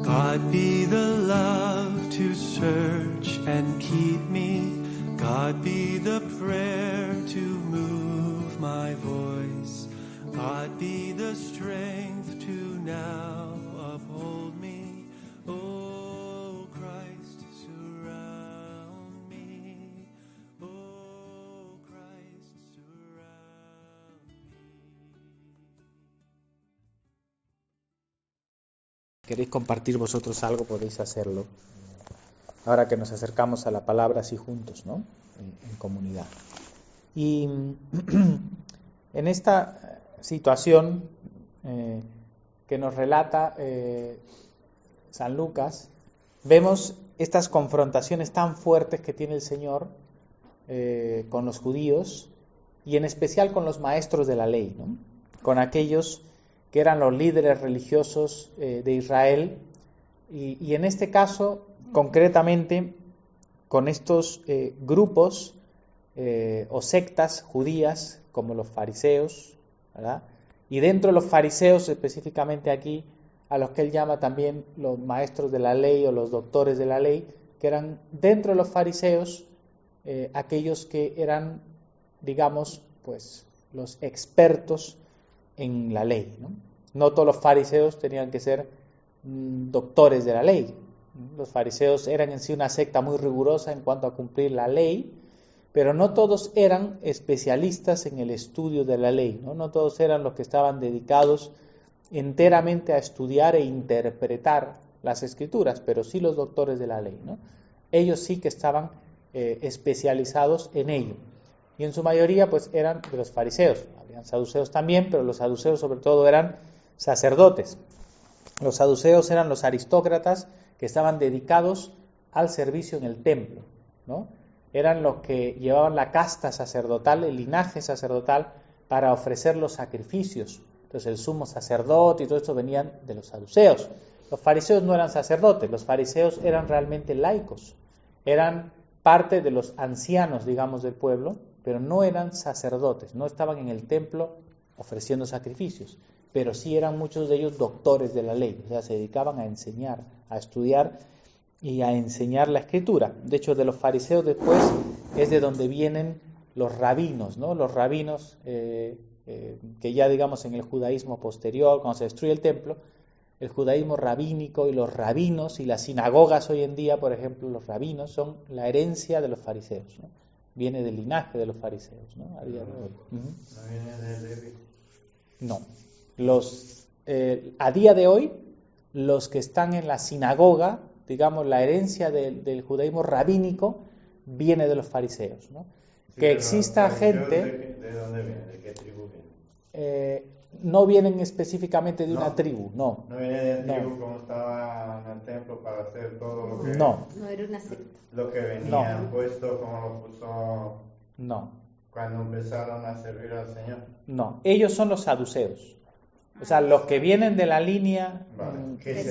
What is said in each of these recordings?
God be the love to search and keep me. God be the prayer to move my voice. God be the strength to now uphold me. Oh Christ, surround me. Oh Christ, surround me. ¿Queréis compartir vosotros algo? Podéis hacerlo. Ahora que nos acercamos a la palabra así juntos, ¿no? En comunidad. Y en esta situación que nos relata San Lucas, vemos estas confrontaciones tan fuertes que tiene el Señor con los judíos y en especial con los maestros de la ley, ¿no? Con aquellos que eran los líderes religiosos de Israel y en este caso concretamente con estos grupos o sectas judías como los fariseos, ¿verdad? Y dentro de los fariseos específicamente aquí a los que él llama también los maestros de la ley o los doctores de la ley, que eran dentro de los fariseos aquellos que eran, digamos, pues los expertos en la ley, ¿no? No todos los fariseos tenían que ser doctores de la ley. Los fariseos eran en sí una secta muy rigurosa en cuanto a cumplir la ley, pero no todos eran especialistas en el estudio de la ley, ¿no? No todos eran los que estaban dedicados enteramente a estudiar e interpretar las escrituras, pero sí los doctores de la ley, ¿no? Ellos sí que estaban especializados en ello. Y en su mayoría pues eran de los fariseos, habían saduceos también, pero los saduceos sobre todo eran sacerdotes. Los saduceos eran los aristócratas que estaban dedicados al servicio en el templo, ¿no? Eran los que llevaban la casta sacerdotal, el linaje sacerdotal, para ofrecer los sacrificios. Entonces el sumo sacerdote y todo esto venían de los saduceos. Los fariseos no eran sacerdotes, los fariseos eran realmente laicos, eran parte de los ancianos, digamos, del pueblo, pero no eran sacerdotes, no estaban en el templo ofreciendo sacrificios, pero sí eran muchos de ellos doctores de la ley, o sea, se dedicaban a enseñar, a estudiar y a enseñar la escritura. De hecho, de los fariseos después es de donde vienen los rabinos, ¿no? Los rabinos que ya digamos en el judaísmo posterior, cuando se destruye el templo, el judaísmo rabínico y los rabinos y las sinagogas hoy en día, por ejemplo, los rabinos son la herencia de los fariseos, ¿no? Viene del linaje de los fariseos, ¿no? A día de hoy. ¿No viene de Levi? No. A día de hoy, los que están en la sinagoga, digamos, la herencia del judaísmo rabínico viene de los fariseos, ¿no? Sí, Que exista gente... ¿De dónde viene? ¿De qué tribu viene? No vienen específicamente de una tribu, no. No viene de tribu como estaba en el templo para hacer todo lo que... No. No era una secta. Lo que venía puesto como lo puso... No. Cuando empezaron a servir al Señor. No, ellos son los saduceos. O sea, los que vienen de la línea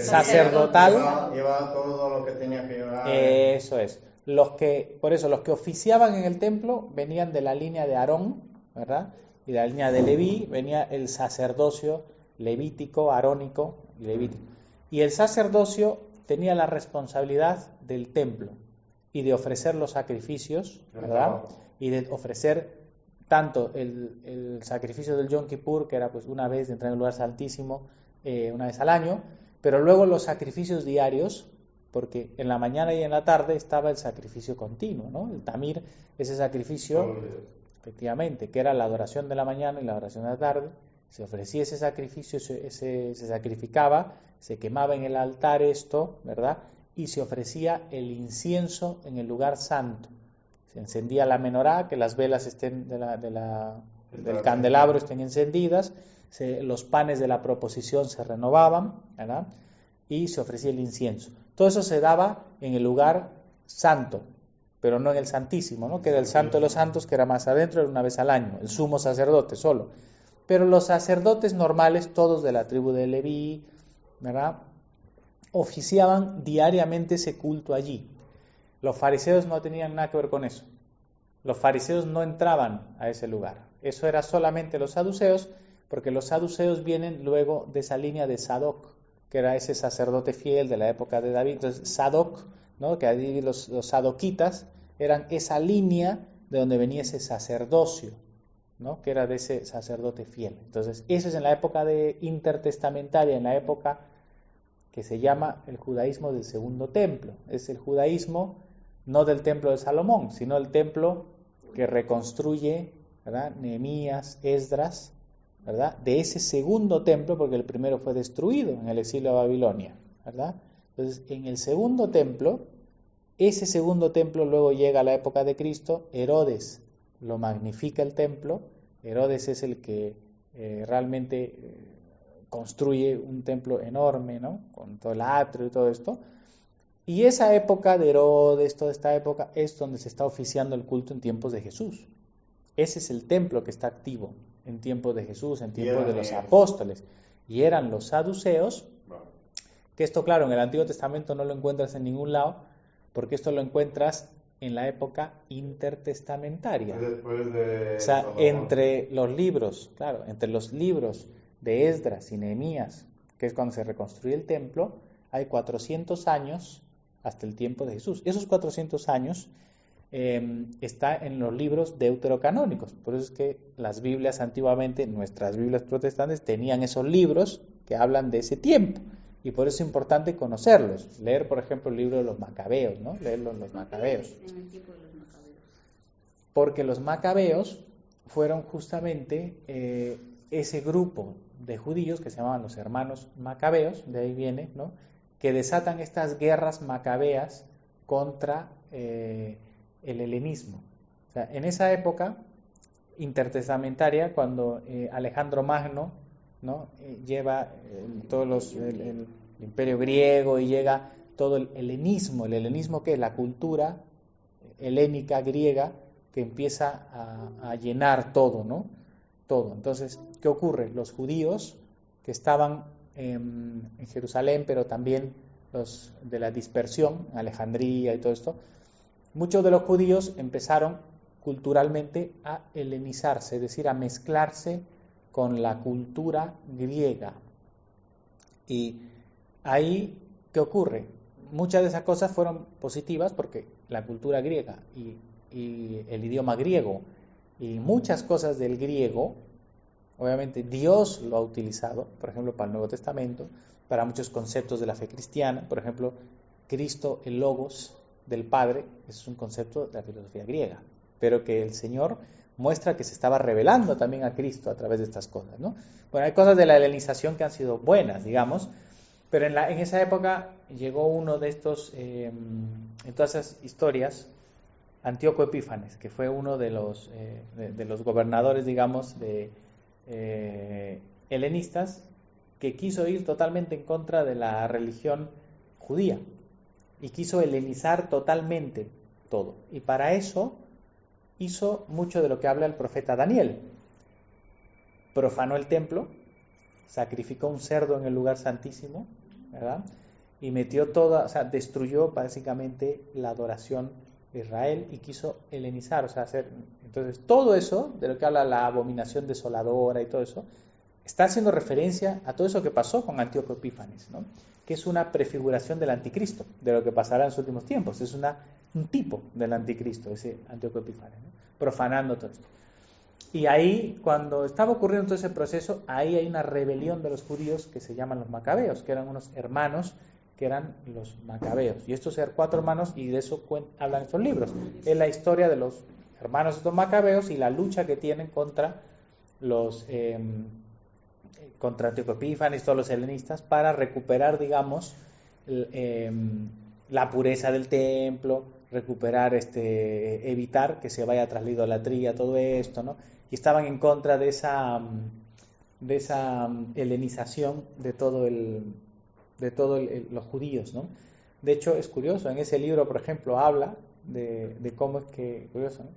sacerdotal. Llevaba todo lo que tenía que llevar. Eso es. Por eso, los que oficiaban en el templo venían de la línea de Aarón, ¿verdad? Y de la línea de Leví venía el sacerdocio levítico, arónico y levítico. Y el sacerdocio tenía la responsabilidad del templo y de ofrecer los sacrificios, ¿verdad? Y de ofrecer tanto el sacrificio del Yom Kippur, que era pues una vez de entrar en el lugar santísimo, una vez al año, pero luego los sacrificios diarios, porque en la mañana y en la tarde estaba el sacrificio continuo, ¿no? El tamir, ese sacrificio, efectivamente, que era la adoración de la mañana y la adoración de la tarde, se ofrecía ese sacrificio, se sacrificaba, se quemaba en el altar esto, ¿verdad? Y se ofrecía el incienso en el lugar santo. Se encendía la menorá, que las velas estén del candelabro estén encendidas, los panes de la proposición se renovaban, ¿verdad? Y se ofrecía el incienso. Todo eso se daba en el lugar santo, pero no en el santísimo, ¿no? Que era el santo de los santos, que era más adentro, era una vez al año, el sumo sacerdote solo. Pero los sacerdotes normales, todos de la tribu de Leví, ¿verdad?, oficiaban diariamente ese culto allí. Los fariseos no tenían nada que ver con eso. Los fariseos no entraban a ese lugar. Eso era solamente los saduceos, porque los saduceos vienen luego de esa línea de Sadoc. que era ese sacerdote fiel de la época de David. Entonces, Sadoc, ¿no? Que ahí los sadoquitas eran esa línea de donde venía ese sacerdocio, ¿no? Que era de ese sacerdote fiel. Entonces, eso es en la época de intertestamentaria, en la época que se llama el judaísmo del segundo templo. Es el judaísmo no del templo de Salomón, sino el templo que reconstruye, ¿verdad?, Nehemías, Esdras, ¿verdad?, de ese segundo templo, porque el primero fue destruido en el exilio a Babilonia, ¿verdad? Entonces, en el segundo templo, ese segundo templo luego llega a la época de Cristo. Herodes lo magnifica el templo. Herodes es el que realmente construye un templo enorme, ¿no?, con todo el atrio y todo esto. Y esa época de Herodes, toda esta época, es donde se está oficiando el culto en tiempos de Jesús. Ese es el templo que está activo en tiempos de Jesús, en tiempos de los apóstoles. Y eran los saduceos, que esto, claro, en el Antiguo Testamento no lo encuentras en ningún lado, porque esto lo encuentras en la época intertestamentaria. Después de O sea, Salomón. entre los libros, claro, entre los libros de Esdras y Nehemías, que es cuando se reconstruye el templo, hay 400 años hasta el tiempo de Jesús. Esos 400 años está en los libros deuterocanónicos. Por eso es que las Biblias antiguamente, nuestras Biblias protestantes, tenían esos libros que hablan de ese tiempo. Y por eso es importante conocerlos. Leer, por ejemplo, el libro de los Macabeos, ¿no? Leerlos los Macabeos. En el tiempo de los Macabeos. Porque los Macabeos fueron justamente ese grupo de judíos que se llamaban los hermanos Macabeos, de ahí viene, ¿no?, que desatan estas guerras macabeas contra el helenismo. O sea, en esa época intertestamentaria, cuando Alejandro Magno, ¿no?, lleva el imperio griego y llega todo el helenismo que es la cultura helénica griega que empieza a llenar todo, ¿no? Todo. Entonces, ¿qué ocurre? Los judíos que estaban en Jerusalén, pero también los de la dispersión, Alejandría y todo esto, muchos de los judíos empezaron culturalmente a helenizarse, es decir, a mezclarse con la cultura griega. Y ahí, ¿qué ocurre? Muchas de esas cosas fueron positivas porque la cultura griega y el idioma griego y muchas cosas del griego, obviamente Dios lo ha utilizado, por ejemplo, para el Nuevo Testamento, para muchos conceptos de la fe cristiana. Por ejemplo, Cristo, el Logos del Padre, es un concepto de la filosofía griega, pero que el Señor muestra que se estaba revelando también a Cristo a través de estas cosas, ¿no? Bueno, hay cosas de la helenización que han sido buenas, digamos, pero en esa época llegó uno de estos, en todas esas historias, Antíoco Epífanes, que fue uno de los gobernadores, digamos, helenistas, que quiso ir totalmente en contra de la religión judía y quiso helenizar totalmente todo. Y para eso hizo mucho de lo que habla el profeta Daniel. Profanó el templo, sacrificó un cerdo en el lugar santísimo, ¿verdad? Y metió destruyó básicamente la adoración de Israel y quiso helenizar, entonces todo eso, de lo que habla la abominación desoladora y todo eso, está haciendo referencia a todo eso que pasó con Antíoco Epífanes, ¿no?, que es una prefiguración del anticristo, de lo que pasará en los últimos tiempos. Es un tipo del anticristo, ese Antíoco Epífanes, ¿no?, profanando todo esto. Y ahí, cuando estaba ocurriendo todo ese proceso, ahí hay una rebelión de los judíos que se llaman los Macabeos, que eran unos hermanos que eran los Macabeos. Y estos eran 4 hermanos, y de eso hablan estos libros. Es la historia de los hermanos de estos Macabeos y la lucha que tienen contra contra Antíoco Epífanes, todos los helenistas, para recuperar, digamos, la pureza del templo, recuperar, evitar que se vaya tras la idolatría, todo esto, ¿no? Y estaban en contra de esa helenización de los judíos, ¿no? De hecho, es curioso, en ese libro, por ejemplo, habla de cómo es que, curioso, ¿no?,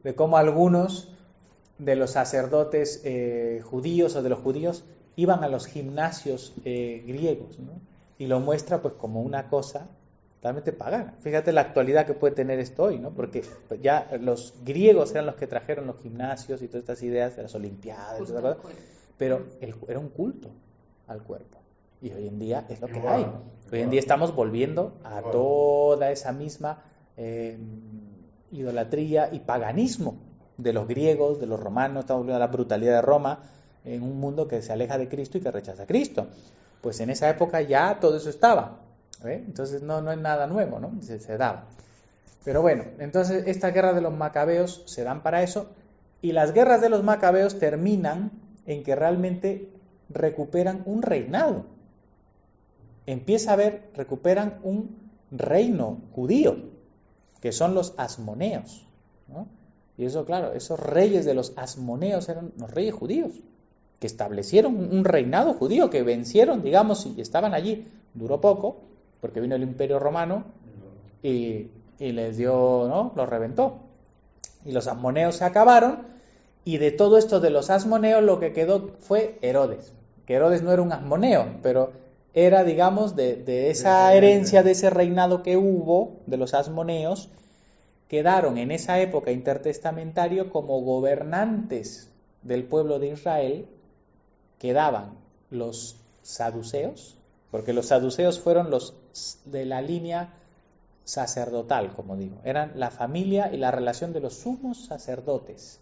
de cómo algunos de los sacerdotes judíos o de los judíos iban a los gimnasios griegos, ¿no? Y lo muestra pues como una cosa totalmente pagana. Fíjate la actualidad que puede tener esto hoy, ¿no? Porque ya los griegos eran los que trajeron los gimnasios y todas estas ideas de las olimpiadas, pero era un culto al cuerpo. Y hoy en día es lo que hay. Hoy en día estamos volviendo a toda esa misma idolatría y paganismo de los griegos, de los romanos. Estamos volviendo a la brutalidad de Roma en un mundo que se aleja de Cristo y que rechaza a Cristo. Pues en esa época ya todo eso estaba. Entonces no es nada nuevo, ¿no? Se daba. Pero bueno, entonces estas guerras de los macabeos se dan para eso, y las guerras de los macabeos terminan en que realmente recuperan un reinado. Recuperan un reino judío, que son los asmoneos, ¿no? Y eso, claro, esos reyes de los asmoneos eran los reyes judíos, que establecieron un reinado judío, que vencieron, digamos, y estaban allí. Duró poco, porque vino el Imperio Romano y les dio, ¿no? Los reventó. Y los asmoneos se acabaron, y de todo esto de los asmoneos lo que quedó fue Herodes. Que Herodes no era un asmoneo, pero era, digamos, de esa herencia, de ese reinado que hubo, de los asmoneos, quedaron en esa época intertestamentario como gobernantes del pueblo de Israel, quedaban los saduceos, porque los saduceos fueron los de la línea sacerdotal, como digo, eran la familia y la relación de los sumos sacerdotes,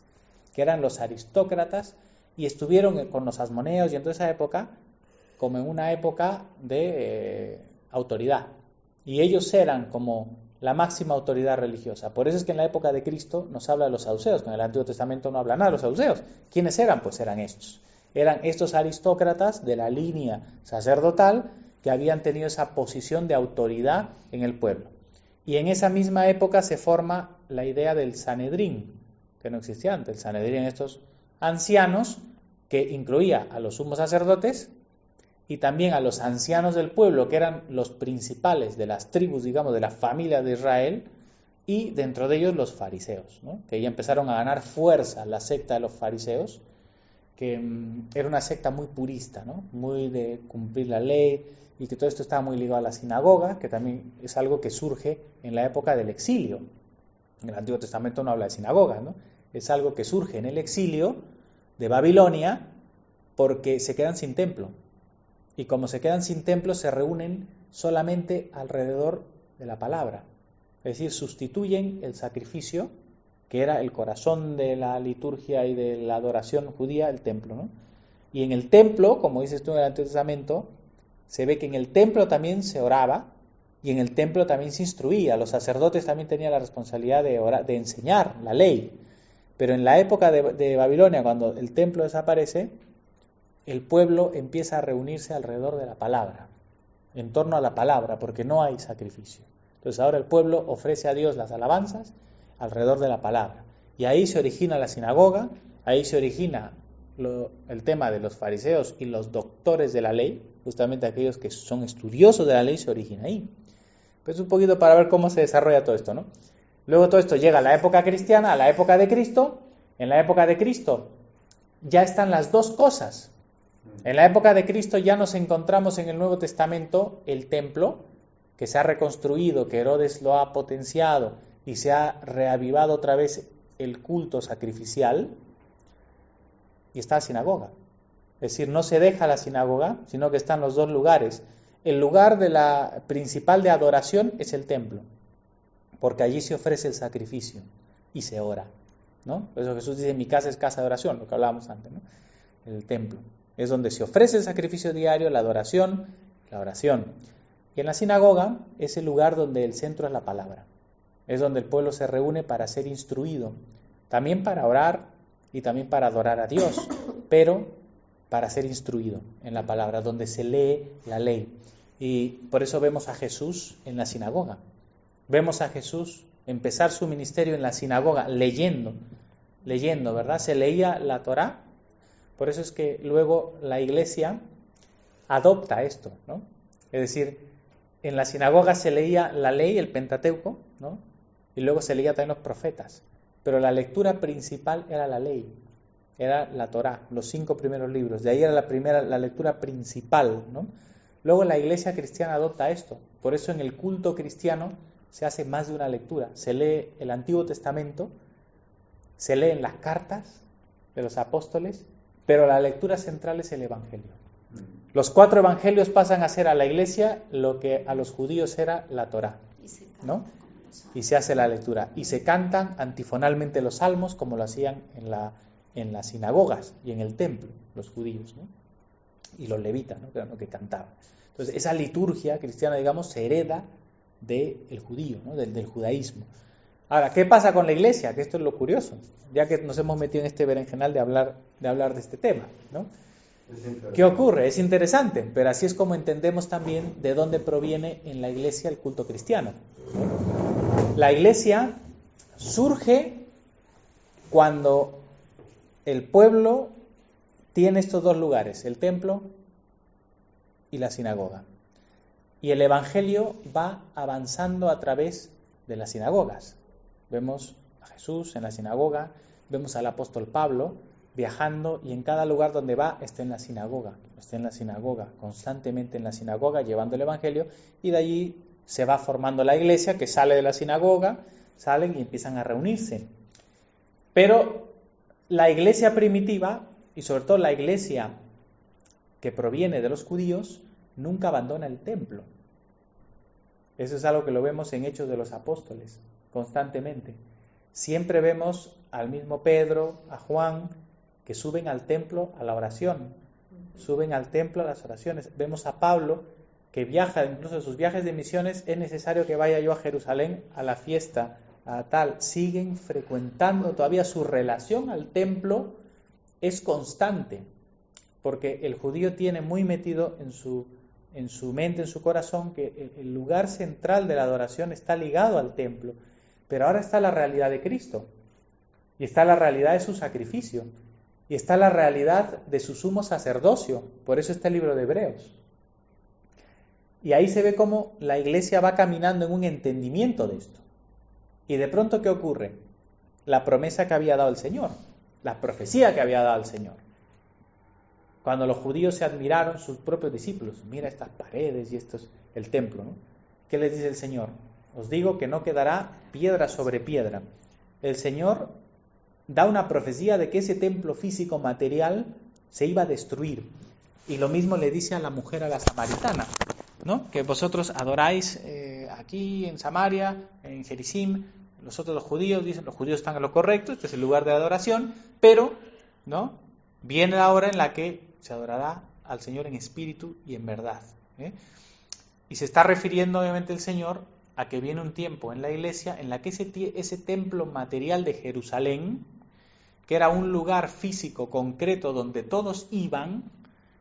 que eran los aristócratas, y estuvieron con los asmoneos y en toda esa época como en una época de autoridad, y ellos eran como la máxima autoridad religiosa. Por eso es que en la época de Cristo nos habla de los saduceos, que en el Antiguo Testamento no habla nada de los saduceos. ¿Quiénes eran? Pues eran estos aristócratas de la línea sacerdotal que habían tenido esa posición de autoridad en el pueblo. Y en esa misma época se forma la idea del Sanedrín, que no existía antes. El Sanedrín, estos ancianos, que incluía a los sumos sacerdotes y también a los ancianos del pueblo, que eran los principales de las tribus, digamos, de la familia de Israel, y dentro de ellos los fariseos, ¿no? Que ya empezaron a ganar fuerza la secta de los fariseos, que era una secta muy purista, ¿no? Muy de cumplir la ley, y que todo esto estaba muy ligado a la sinagoga, que también es algo que surge en la época del exilio. En el Antiguo Testamento no habla de sinagoga, ¿no? Es algo que surge en el exilio de Babilonia, porque se quedan sin templo. Y como se quedan sin templo, se reúnen solamente alrededor de la palabra. Es decir, sustituyen el sacrificio, que era el corazón de la liturgia y de la adoración judía, el templo, ¿no? Y en el templo, como dices tú en el Antiguo Testamento, se ve que en el templo también se oraba y en el templo también se instruía. Los sacerdotes también tenían la responsabilidad de enseñar la ley. Pero en la época de Babilonia, cuando el templo desaparece, el pueblo empieza a reunirse alrededor de la palabra, en torno a la palabra, porque no hay sacrificio. Entonces ahora el pueblo ofrece a Dios las alabanzas alrededor de la palabra. Y ahí se origina la sinagoga, ahí se origina el tema de los fariseos y los doctores de la ley, justamente aquellos que son estudiosos de la ley, se origina ahí. Pues un poquito para ver cómo se desarrolla todo esto, ¿no? Luego todo esto llega a la época cristiana, a la época de Cristo. En la época de Cristo ya están las dos cosas. En la época de Cristo ya nos encontramos en el Nuevo Testamento el templo, que se ha reconstruido, que Herodes lo ha potenciado y se ha reavivado otra vez el culto sacrificial, y está la sinagoga. Es decir, no se deja la sinagoga, sino que están los dos lugares. El lugar principal de adoración es el templo, porque allí se ofrece el sacrificio y se ora, ¿no? Por eso Jesús dice, mi casa es casa de oración, lo que hablábamos antes, ¿no? El templo es donde se ofrece el sacrificio diario, la adoración, la oración. Y en la sinagoga es el lugar donde el centro es la palabra. Es donde el pueblo se reúne para ser instruido, también para orar y también para adorar a Dios, pero para ser instruido en la palabra, donde se lee la ley. Y por eso vemos a Jesús en la sinagoga. Vemos a Jesús empezar su ministerio en la sinagoga, leyendo, ¿verdad? Se leía la Torá. Por eso es que luego la Iglesia adopta esto, ¿no? Es decir, en la sinagoga se leía la ley, el Pentateuco, ¿no? Y luego se leía también los profetas. Pero la lectura principal era la ley, era la Torá, los 5 primeros libros. De ahí era la lectura principal, ¿no? Luego la Iglesia cristiana adopta esto. Por eso en el culto cristiano se hace más de una lectura. Se lee el Antiguo Testamento, se leen las cartas de los apóstoles, pero la lectura central es el Evangelio. Los 4 evangelios pasan a ser a la iglesia lo que a los judíos era la Torá, ¿no? Y se hace la lectura. Y se cantan antifonalmente los salmos como lo hacían en las sinagogas y en el templo, los judíos, ¿no? Y los levitas, ¿no? Que eran los que cantaban. Entonces, esa liturgia cristiana, digamos, se hereda del judío, ¿no? Del judaísmo. Ahora, ¿qué pasa con la iglesia? Que esto es lo curioso, ya que nos hemos metido en este berenjenal de hablar de este tema, ¿no? ¿Qué ocurre? Es interesante, pero así es como entendemos también de dónde proviene en la iglesia el culto cristiano, ¿no? La iglesia surge cuando el pueblo tiene estos 2 lugares, el templo y la sinagoga. Y el evangelio va avanzando a través de las sinagogas. Vemos a Jesús en la sinagoga, vemos al apóstol Pablo viajando y en cada lugar donde va está en la sinagoga, constantemente en la sinagoga llevando el evangelio, y de allí se va formando la iglesia que sale de la sinagoga, salen y empiezan a reunirse. Pero la iglesia primitiva, y sobre todo la iglesia que proviene de los judíos, nunca abandona el templo. Eso es algo que lo vemos en Hechos de los Apóstoles, constantemente. Siempre vemos al mismo Pedro, a Juan, que suben al templo a la oración, suben al templo a las oraciones. Vemos a Pablo, que viaja, incluso en sus viajes de misiones, es necesario que vaya yo a Jerusalén a la fiesta, a tal. Siguen frecuentando todavía, su relación al templo es constante, porque el judío tiene muy metido en su mente, en su corazón, que el lugar central de la adoración está ligado al templo. Pero ahora está la realidad de Cristo, y está la realidad de su sacrificio, y está la realidad de su sumo sacerdocio. Por eso está el libro de Hebreos. Y ahí se ve cómo la iglesia va caminando en un entendimiento de esto. Y de pronto, ¿qué ocurre? La promesa que había dado el Señor, la profecía que había dado el Señor. Cuando los judíos se admiraron, sus propios discípulos, mira estas paredes y esto es el templo, ¿no? ¿Qué les dice el Señor? Os digo que no quedará piedra sobre piedra. El Señor da una profecía de que ese templo físico material se iba a destruir. Y lo mismo le dice a la mujer, a la samaritana, ¿no? Que vosotros adoráis aquí en Samaria, en Gerizim, nosotros los judíos, dicen, los judíos están en lo correcto, este es el lugar de adoración, pero, ¿no? Viene la hora en la que se adorará al Señor en espíritu y en verdad, ¿eh? Y se está refiriendo obviamente el Señor a que viene un tiempo en la iglesia en la que ese templo material de Jerusalén, que era un lugar físico concreto donde todos iban,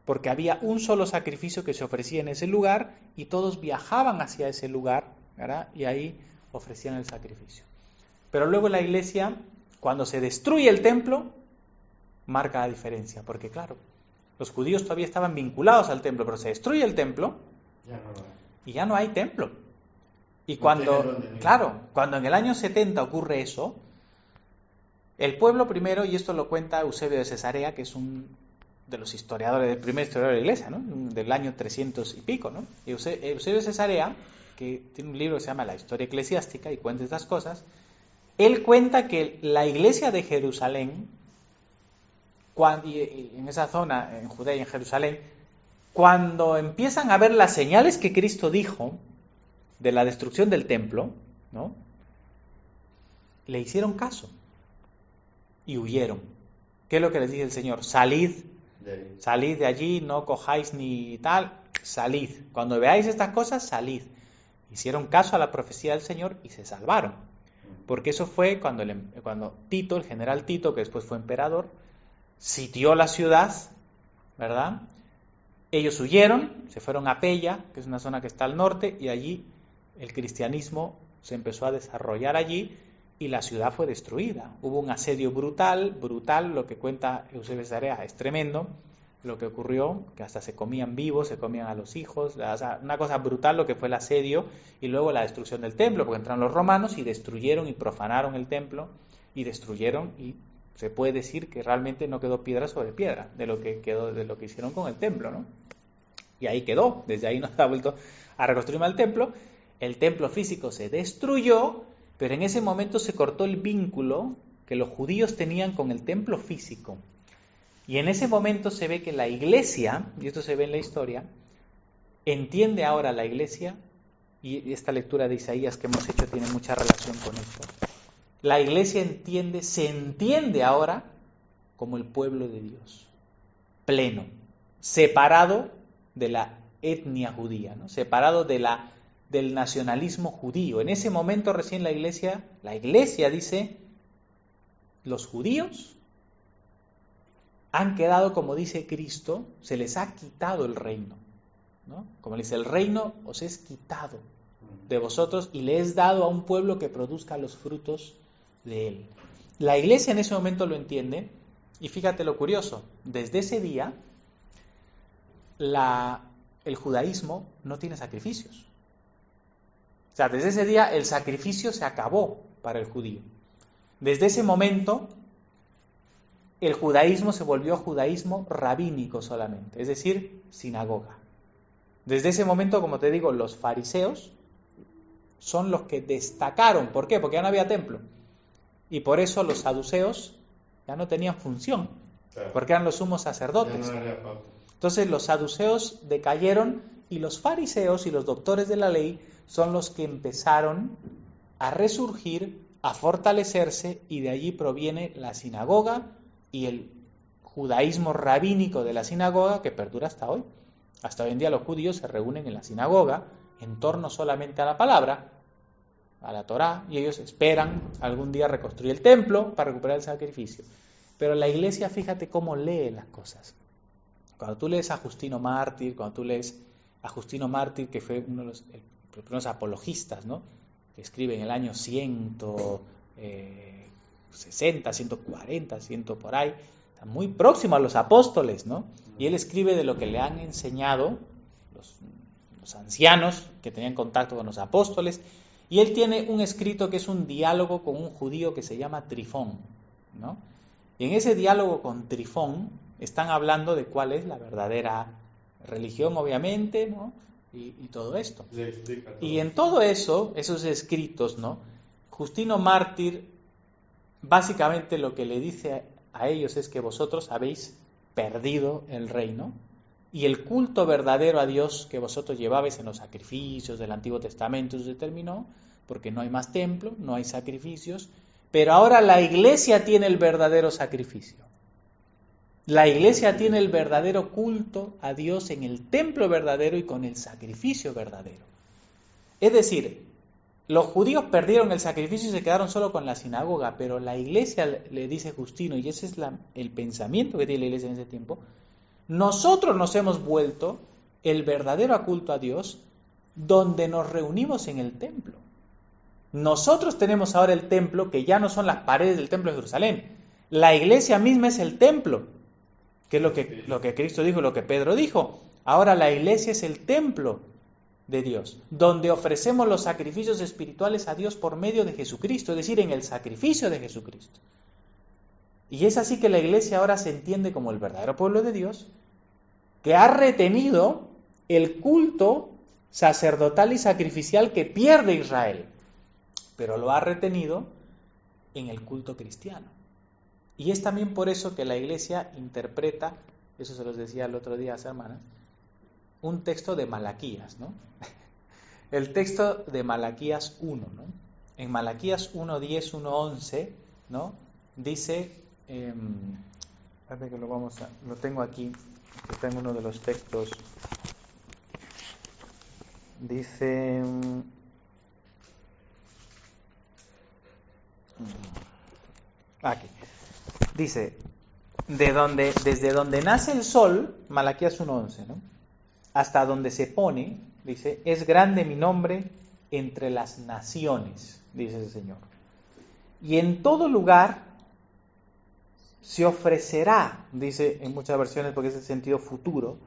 porque había un solo sacrificio que se ofrecía en ese lugar y todos viajaban hacia ese lugar, ¿verdad? Y ahí ofrecían el sacrificio. Pero luego la iglesia, cuando se destruye el templo, marca la diferencia, porque claro, los judíos todavía estaban vinculados al templo, pero se destruye el templo y ya no hay templo. Y cuando, claro, cuando en el año 70 ocurre eso, el pueblo primero, y esto lo cuenta Eusebio de Cesarea, que es un de los historiadores, el primer historiador de la iglesia, ¿no? Del año 300 y pico, ¿no? Eusebio de Cesarea, que tiene un libro que se llama La Historia Eclesiástica y cuenta estas cosas, él cuenta que la iglesia de Jerusalén, y en esa zona, en Judea y en Jerusalén, cuando empiezan a ver las señales que Cristo dijo de la destrucción del templo, ¿no? Le hicieron caso y huyeron. ¿Qué es lo que les dice el Señor? Salid de allí, no cojáis ni tal, salid. Cuando veáis estas cosas, salid. Hicieron caso a la profecía del Señor y se salvaron. Porque eso fue cuando Tito, el general Tito, que después fue emperador, sitió la ciudad, ¿verdad? Ellos huyeron, se fueron a Pella, que es una zona que está al norte, y allí el cristianismo se empezó a desarrollar allí y la ciudad fue destruida. Hubo un asedio brutal, lo que cuenta Eusebio de Cesarea es tremendo, lo que ocurrió, que hasta se comían vivos, se comían a los hijos, o sea, una cosa brutal lo que fue el asedio y luego la destrucción del templo, porque entraron los romanos y destruyeron y profanaron el templo y destruyeron, y se puede decir que realmente no quedó piedra sobre piedra de lo que quedó, de lo que hicieron con el templo, ¿no? Y ahí quedó, desde ahí no se ha vuelto a reconstruir el templo físico se destruyó, pero en ese momento se cortó el vínculo que los judíos tenían con el templo físico. Y en ese momento se ve que la iglesia, y esto se ve en la historia, entiende ahora la iglesia, y esta lectura de Isaías que hemos hecho tiene mucha relación con esto. La iglesia se entiende ahora como el pueblo de Dios, pleno, separado de la etnia judía, ¿no? Separado del nacionalismo judío. En ese momento recién la iglesia dice, los judíos han quedado, como dice Cristo, se les ha quitado el reino, ¿no? Como dice, el reino os es quitado de vosotros y le es dado a un pueblo que produzca los frutos de él. La iglesia en ese momento lo entiende, y fíjate lo curioso, desde ese día el judaísmo no tiene sacrificios. O sea, desde ese día el sacrificio se acabó para el judío. Desde ese momento el judaísmo se volvió judaísmo rabínico solamente, es decir, sinagoga. Desde ese momento, como te digo, los fariseos son los que destacaron. ¿Por qué? Porque ya no había templo. Y por eso los saduceos ya no tenían función, porque eran los sumos sacerdotes. Entonces los saduceos decayeron y los fariseos y los doctores de la ley son los que empezaron a resurgir, a fortalecerse, y de allí proviene la sinagoga y el judaísmo rabínico de la sinagoga que perdura hasta hoy. Hasta hoy en día los judíos se reúnen en la sinagoga en torno solamente a la palabra, a la Torá, y ellos esperan algún día reconstruir el templo para recuperar el sacrificio. Pero la iglesia, fíjate cómo lee las cosas. Cuando tú lees a Justino Mártir, que fue uno de los primeros apologistas, ¿no? Que escribe en el año 160, 140, 100 por ahí, está muy próximo a los apóstoles, ¿no? Y él escribe de lo que le han enseñado los ancianos que tenían contacto con los apóstoles, y él tiene un escrito que es un diálogo con un judío que se llama Trifón, ¿no? Y en ese diálogo con Trifón están hablando de cuál es la verdadera religión, obviamente, ¿no? Y todo esto. Y en todo eso, esos escritos, ¿no? Justino Mártir básicamente lo que le dice a ellos es que vosotros habéis perdido el reino, y el culto verdadero a Dios que vosotros llevabais en los sacrificios del Antiguo Testamento se terminó, porque no hay más templo, no hay sacrificios, pero ahora la iglesia tiene el verdadero sacrificio. La iglesia tiene el verdadero culto a Dios en el templo verdadero y con el sacrificio verdadero. Es decir, los judíos perdieron el sacrificio y se quedaron solo con la sinagoga, pero la iglesia, le dice Justino, y ese es el pensamiento que tiene la iglesia en ese tiempo, nosotros nos hemos vuelto el verdadero culto a Dios donde nos reunimos en el templo. Nosotros tenemos ahora el templo, que ya no son las paredes del templo de Jerusalén. La iglesia misma es el templo, que es lo que Cristo dijo, lo que Pedro dijo. Ahora la iglesia es el templo de Dios, donde ofrecemos los sacrificios espirituales a Dios por medio de Jesucristo, es decir, en el sacrificio de Jesucristo. Y es así que la iglesia ahora se entiende como el verdadero pueblo de Dios, que ha retenido el culto sacerdotal y sacrificial que pierde Israel, pero lo ha retenido en el culto cristiano. Y es también por eso que la iglesia interpreta, eso se los decía el otro día a las hermanas, un texto de Malaquías, ¿no? El texto de Malaquías 1, ¿no? En Malaquías 1:10, 1:11, ¿no? Dice, que lo tengo aquí, está en uno de los textos, dice, aquí, dice, desde donde nace el sol, Malaquías 1:11, ¿no? Hasta donde se pone, dice, es grande mi nombre entre las naciones, dice el Señor. Y en todo lugar se ofrecerá, dice en muchas versiones porque es el sentido futuro,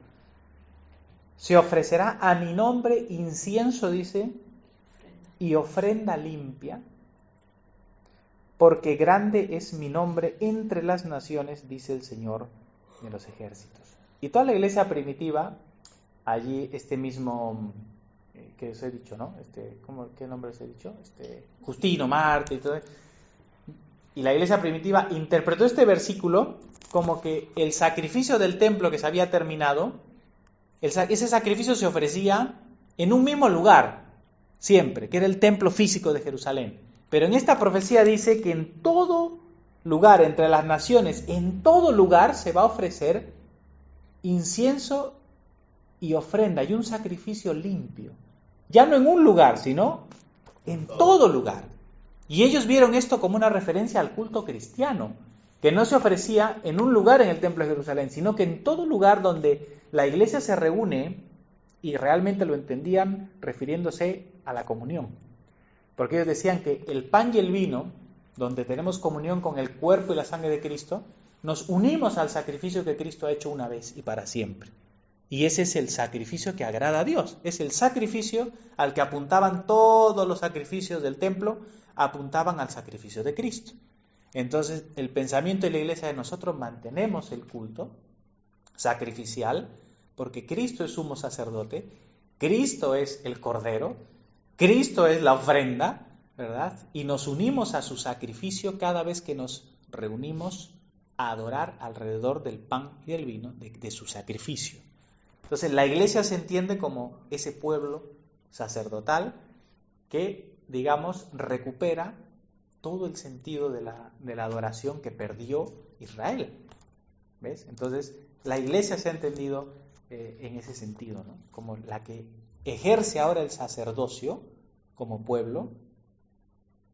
se ofrecerá a mi nombre incienso, dice, y ofrenda limpia, porque grande es mi nombre entre las naciones, dice el Señor de los ejércitos. Y toda la iglesia primitiva, allí este mismo que os he dicho, ¿no? ¿Qué nombre os he dicho? Justino Mártir y todo. Y la iglesia primitiva interpretó este versículo como que el sacrificio del templo que se había terminado, ese sacrificio se ofrecía en un mismo lugar, siempre, que era el templo físico de Jerusalén. Pero en esta profecía dice que en todo lugar, entre las naciones, en todo lugar se va a ofrecer incienso y ofrenda y un sacrificio limpio. Ya no en un lugar, sino en todo lugar. Y ellos vieron esto como una referencia al culto cristiano, que no se ofrecía en un lugar en el templo de Jerusalén, sino que en todo lugar donde la iglesia se reúne, y realmente lo entendían refiriéndose a la comunión. Porque ellos decían que el pan y el vino, donde tenemos comunión con el cuerpo y la sangre de Cristo, nos unimos al sacrificio que Cristo ha hecho una vez y para siempre. Y ese es el sacrificio que agrada a Dios. Es el sacrificio al que apuntaban todos los sacrificios del templo, apuntaban al sacrificio de Cristo. Entonces, el pensamiento de la iglesia de nosotros mantenemos el culto sacrificial, porque Cristo es sumo sacerdote, Cristo es el Cordero, Cristo es la ofrenda, ¿verdad? Y nos unimos a su sacrificio cada vez que nos reunimos a adorar alrededor del pan y del vino de su sacrificio. Entonces, la iglesia se entiende como ese pueblo sacerdotal que, digamos, recupera todo el sentido de la adoración que perdió Israel. ¿Ves? Entonces, la iglesia se ha entendido en ese sentido, ¿no? Como la que ejerce ahora el sacerdocio como pueblo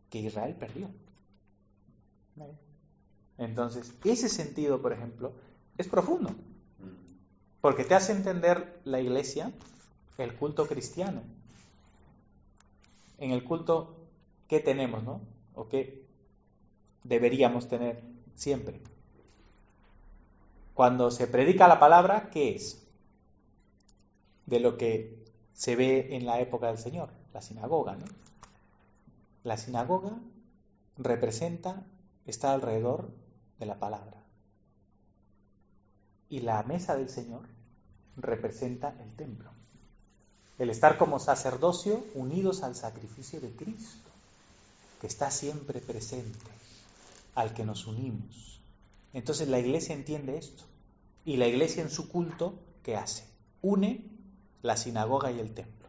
que Israel perdió. ¿Vale? Entonces, ese sentido, por ejemplo, es profundo, porque te hace entender la iglesia, el culto cristiano. En el culto, ¿qué tenemos, no? ¿O qué deberíamos tener siempre? Cuando se predica la palabra, ¿qué es? De lo que se ve en la época del Señor, la sinagoga, ¿no? La sinagoga representa estar alrededor de la palabra. Y la mesa del Señor representa el templo. El estar como sacerdocio unidos al sacrificio de Cristo, que está siempre presente, al que nos unimos. Entonces la iglesia entiende esto. Y la iglesia en su culto, ¿qué hace? Une la sinagoga y el templo.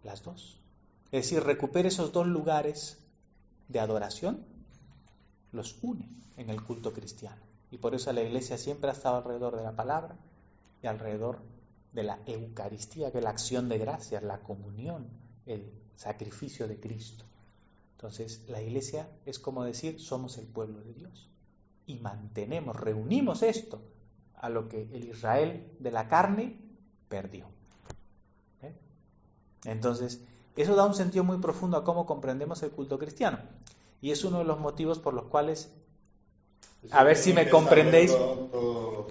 Las dos. Es decir, recupera esos dos lugares de adoración, los une en el culto cristiano. Y por eso la iglesia siempre ha estado alrededor de la palabra y alrededor de la Eucaristía, que es la acción de gracias, la comunión, el sacrificio de Cristo. Entonces, la iglesia es como decir, somos el pueblo de Dios. Y mantenemos, reunimos esto a lo que el Israel de la carne perdió. ¿Eh? Entonces, eso da un sentido muy profundo a cómo comprendemos el culto cristiano. Y es uno de los motivos por los cuales, a ver si me comprendéis. Eso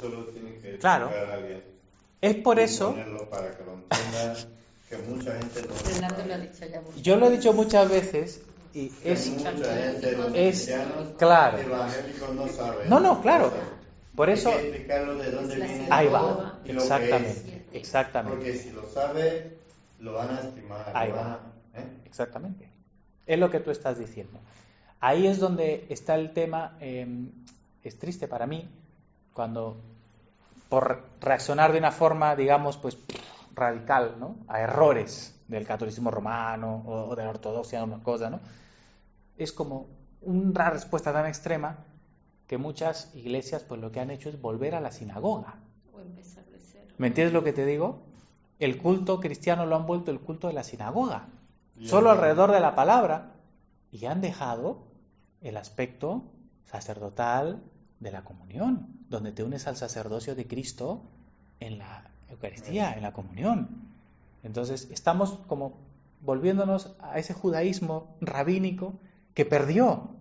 lo tiene que claro. Alguien. Es por eso. Para que lo entiendan, que mucha gente no. Yo lo he dicho muchas veces y es claro. No saben. No, claro. Por eso. Hay que explicarlo de dónde viene. Ahí va. Exactamente. Porque si lo sabe, lo van a estimar. Ahí va. Exactamente. Es lo que tú estás diciendo. Ahí es donde está el tema. Es triste para mí cuando, por reaccionar de una forma, digamos, pues radical, ¿no? A errores del catolicismo romano o de la ortodoxia, una cosa, ¿no? Es como una respuesta tan extrema que muchas iglesias, pues lo que han hecho es volver a la sinagoga. O empezar de cero. ¿Me entiendes lo que te digo? El culto cristiano lo han vuelto el culto de la sinagoga, solo alrededor de la palabra, y han dejado el aspecto sacerdotal de la comunión, donde te unes al sacerdocio de Cristo en la Eucaristía, en la comunión. Entonces estamos como volviéndonos a ese judaísmo rabínico que perdió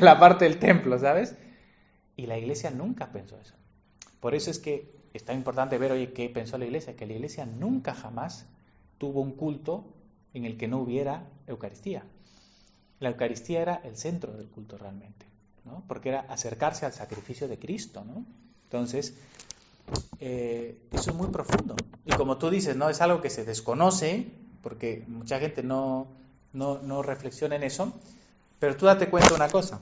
la parte del templo, ¿sabes? Y la iglesia nunca pensó eso. Por eso es que es tan importante ver, oye, qué pensó la iglesia, que la iglesia nunca jamás tuvo un culto en el que no hubiera Eucaristía. La Eucaristía era el centro del culto realmente, ¿no? Porque era acercarse al sacrificio de Cristo, ¿no? Entonces, eso es muy profundo. Y como tú dices, ¿no? Es algo que se desconoce, porque mucha gente no reflexiona en eso, Pero tú date cuenta una cosa.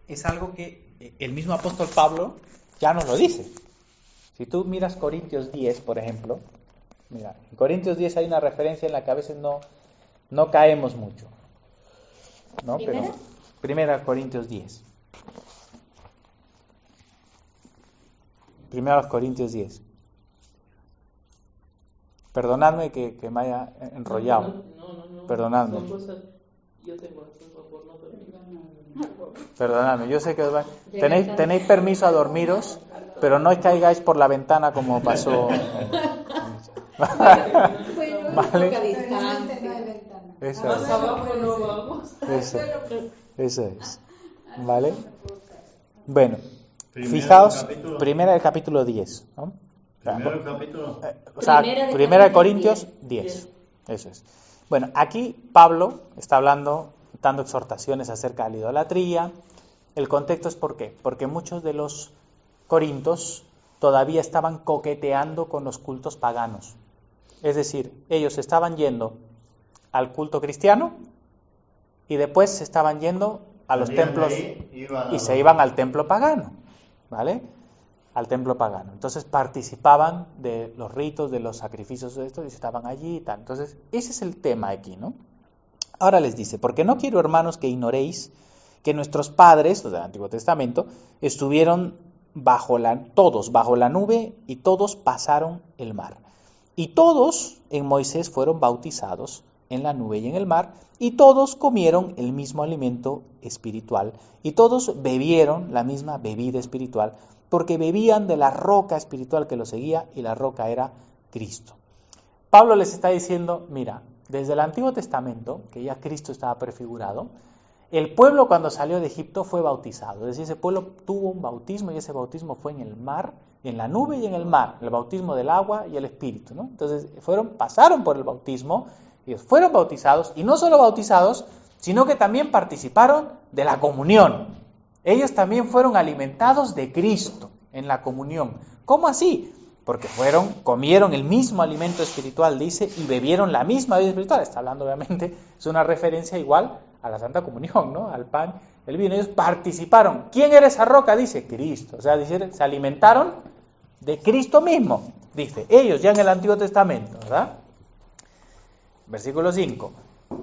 Es algo que el mismo apóstol Pablo ya nos lo dice. Si tú miras Corintios 10, por ejemplo, mira, en Corintios 10 hay una referencia en la que a veces no caemos mucho, ¿no? Pero Primera Corintios 10. Primera Corintios 10. Perdonadme que me haya enrollado. No. Perdonadme. Son cosas, yo tengo razón por no dormir. Perdonadme, yo sé que tenéis permiso a dormiros, pero no caigáis por la ventana como pasó. ¿Vale? Eso Más es. abajo no vamos. Eso es. ¿Vale? Bueno, Primero fijaos, capítulo. primera del capítulo 10, ¿no? Primero capítulo. O sea, primera de Corintios 10. 10. Eso es. Bueno, aquí Pablo está dando exhortaciones acerca de la idolatría. El contexto es ¿por qué? Porque muchos de los corintios todavía estaban coqueteando con los cultos paganos. Es decir, ellos estaban yendo al culto cristiano y después se estaban yendo a los Salían templos de ahí, y se iban al templo pagano, ¿vale? Al templo pagano. Entonces participaban de los ritos, de los sacrificios de esto y estaban allí y tal. Entonces, ese es el tema aquí, ¿no? Ahora les dice, porque no quiero, hermanos, que ignoréis que nuestros padres, los del Antiguo Testamento, estuvieron todos bajo la nube y todos pasaron el mar. Y todos en Moisés fueron bautizados en la nube y en el mar, y todos comieron el mismo alimento espiritual, y todos bebieron la misma bebida espiritual, porque bebían de la roca espiritual que los seguía, y la roca era Cristo. Pablo les está diciendo, mira, desde el Antiguo Testamento, que ya Cristo estaba prefigurado, el pueblo cuando salió de Egipto fue bautizado. Es decir, ese pueblo tuvo un bautismo y ese bautismo fue en el mar, en la nube y en el mar, el bautismo del agua y el espíritu, ¿no? Entonces pasaron por el bautismo, ellos fueron bautizados y no solo bautizados, sino que también participaron de la comunión. Ellos también fueron alimentados de Cristo en la comunión. ¿Cómo así? Porque comieron el mismo alimento espiritual, dice, y bebieron la misma bebida espiritual. Está hablando, obviamente, es una referencia igual a la Santa Comunión, ¿no? Al pan, el vino. Ellos participaron. ¿Quién era esa roca? Dice Cristo. O sea, se alimentaron de Cristo mismo. Dice, ellos ya en el Antiguo Testamento, ¿verdad? Versículo 5.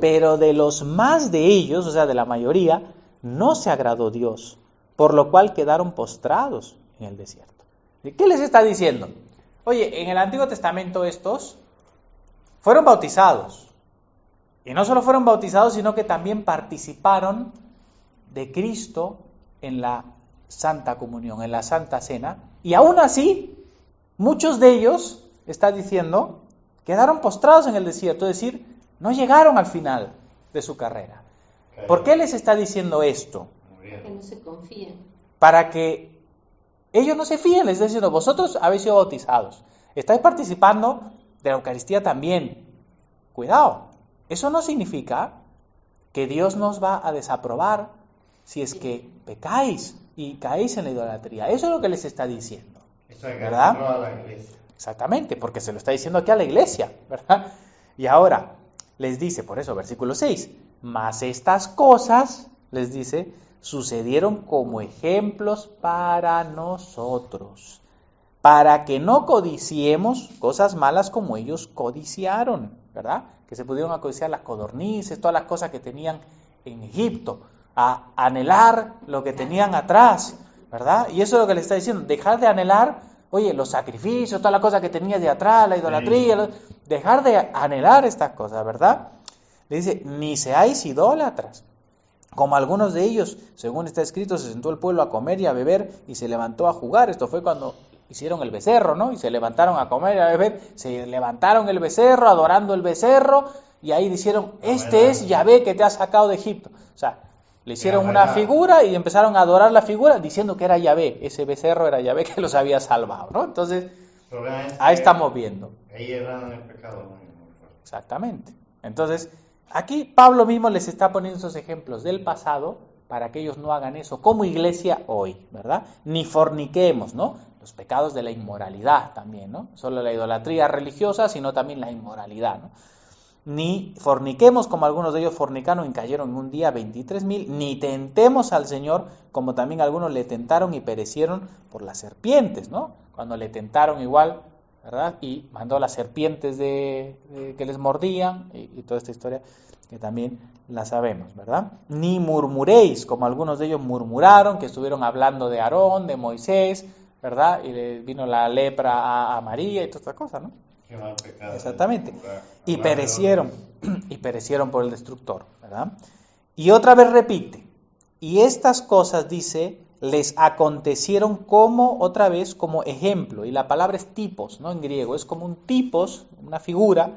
Pero de los más de ellos, o sea, de la mayoría, no se agradó Dios, por lo cual quedaron postrados en el desierto. ¿Qué les está diciendo? Oye, en el Antiguo Testamento estos fueron bautizados. Y no solo fueron bautizados, sino que también participaron de Cristo en la Santa Comunión, en la Santa Cena. Y aún así, muchos de ellos, está diciendo, quedaron postrados en el desierto. Es decir, no llegaron al final de su carrera. ¿Por qué les está diciendo esto? Que no se confíen. Para que ellos no se fíen, les está diciendo, vosotros habéis sido bautizados, estáis participando de la Eucaristía también. Cuidado, eso no significa que Dios nos va a desaprobar si es que pecáis y caéis en la idolatría. Eso es lo que les está diciendo, ¿verdad? No a la iglesia. Exactamente, porque se lo está diciendo aquí a la iglesia, ¿verdad? Y ahora les dice, por eso, versículo 6, mas estas cosas, les dice, sucedieron como ejemplos para nosotros, para que no codiciemos cosas malas como ellos codiciaron, ¿verdad? Que se pudieron codiciar las codornices, todas las cosas que tenían en Egipto, a anhelar lo que tenían atrás, ¿verdad? Y eso es lo que le está diciendo, dejar de anhelar, oye, los sacrificios, todas las cosas que tenías de atrás, la idolatría, dejar de anhelar estas cosas, ¿verdad? Le dice, ni seáis idólatras, como algunos de ellos, según está escrito, se sentó el pueblo a comer y a beber y se levantó a jugar. Esto fue cuando hicieron el becerro, ¿no? Y se levantaron a comer y a beber, se levantaron el becerro, adorando el becerro, y ahí dijeron, este es Yahvé que te ha sacado de Egipto. O sea, le hicieron una figura y empezaron a adorar la figura diciendo que era Yahvé, ese becerro era Yahvé que los había salvado, ¿no? Entonces, ahí estamos viendo. Ahí erraron el pecado. Exactamente. Entonces, aquí Pablo mismo les está poniendo esos ejemplos del pasado para que ellos no hagan eso como iglesia hoy, ¿verdad? Ni forniquemos, ¿no? Los pecados de la inmoralidad también, ¿no? Solo la idolatría religiosa, sino también la inmoralidad, ¿no? ni forniquemos como algunos de ellos fornicaron y cayeron en un día 23,000, ni tentemos al Señor como también algunos le tentaron y perecieron por las serpientes, ¿no? Cuando le tentaron igual, ¿verdad? Y mandó las serpientes que les mordían y toda esta historia que también la sabemos, ¿verdad? Ni murmuréis como algunos de ellos murmuraron, que estuvieron hablando de Aarón, de Moisés, ¿verdad? Y le vino la lepra a María y todas estas cosas, ¿no? Qué mal pecado. Exactamente. Y perecieron por el destructor, ¿verdad? Y otra vez repite, y estas cosas, dice, les acontecieron como ejemplo, y la palabra es tipos, ¿no? En griego, es como un tipos, una figura,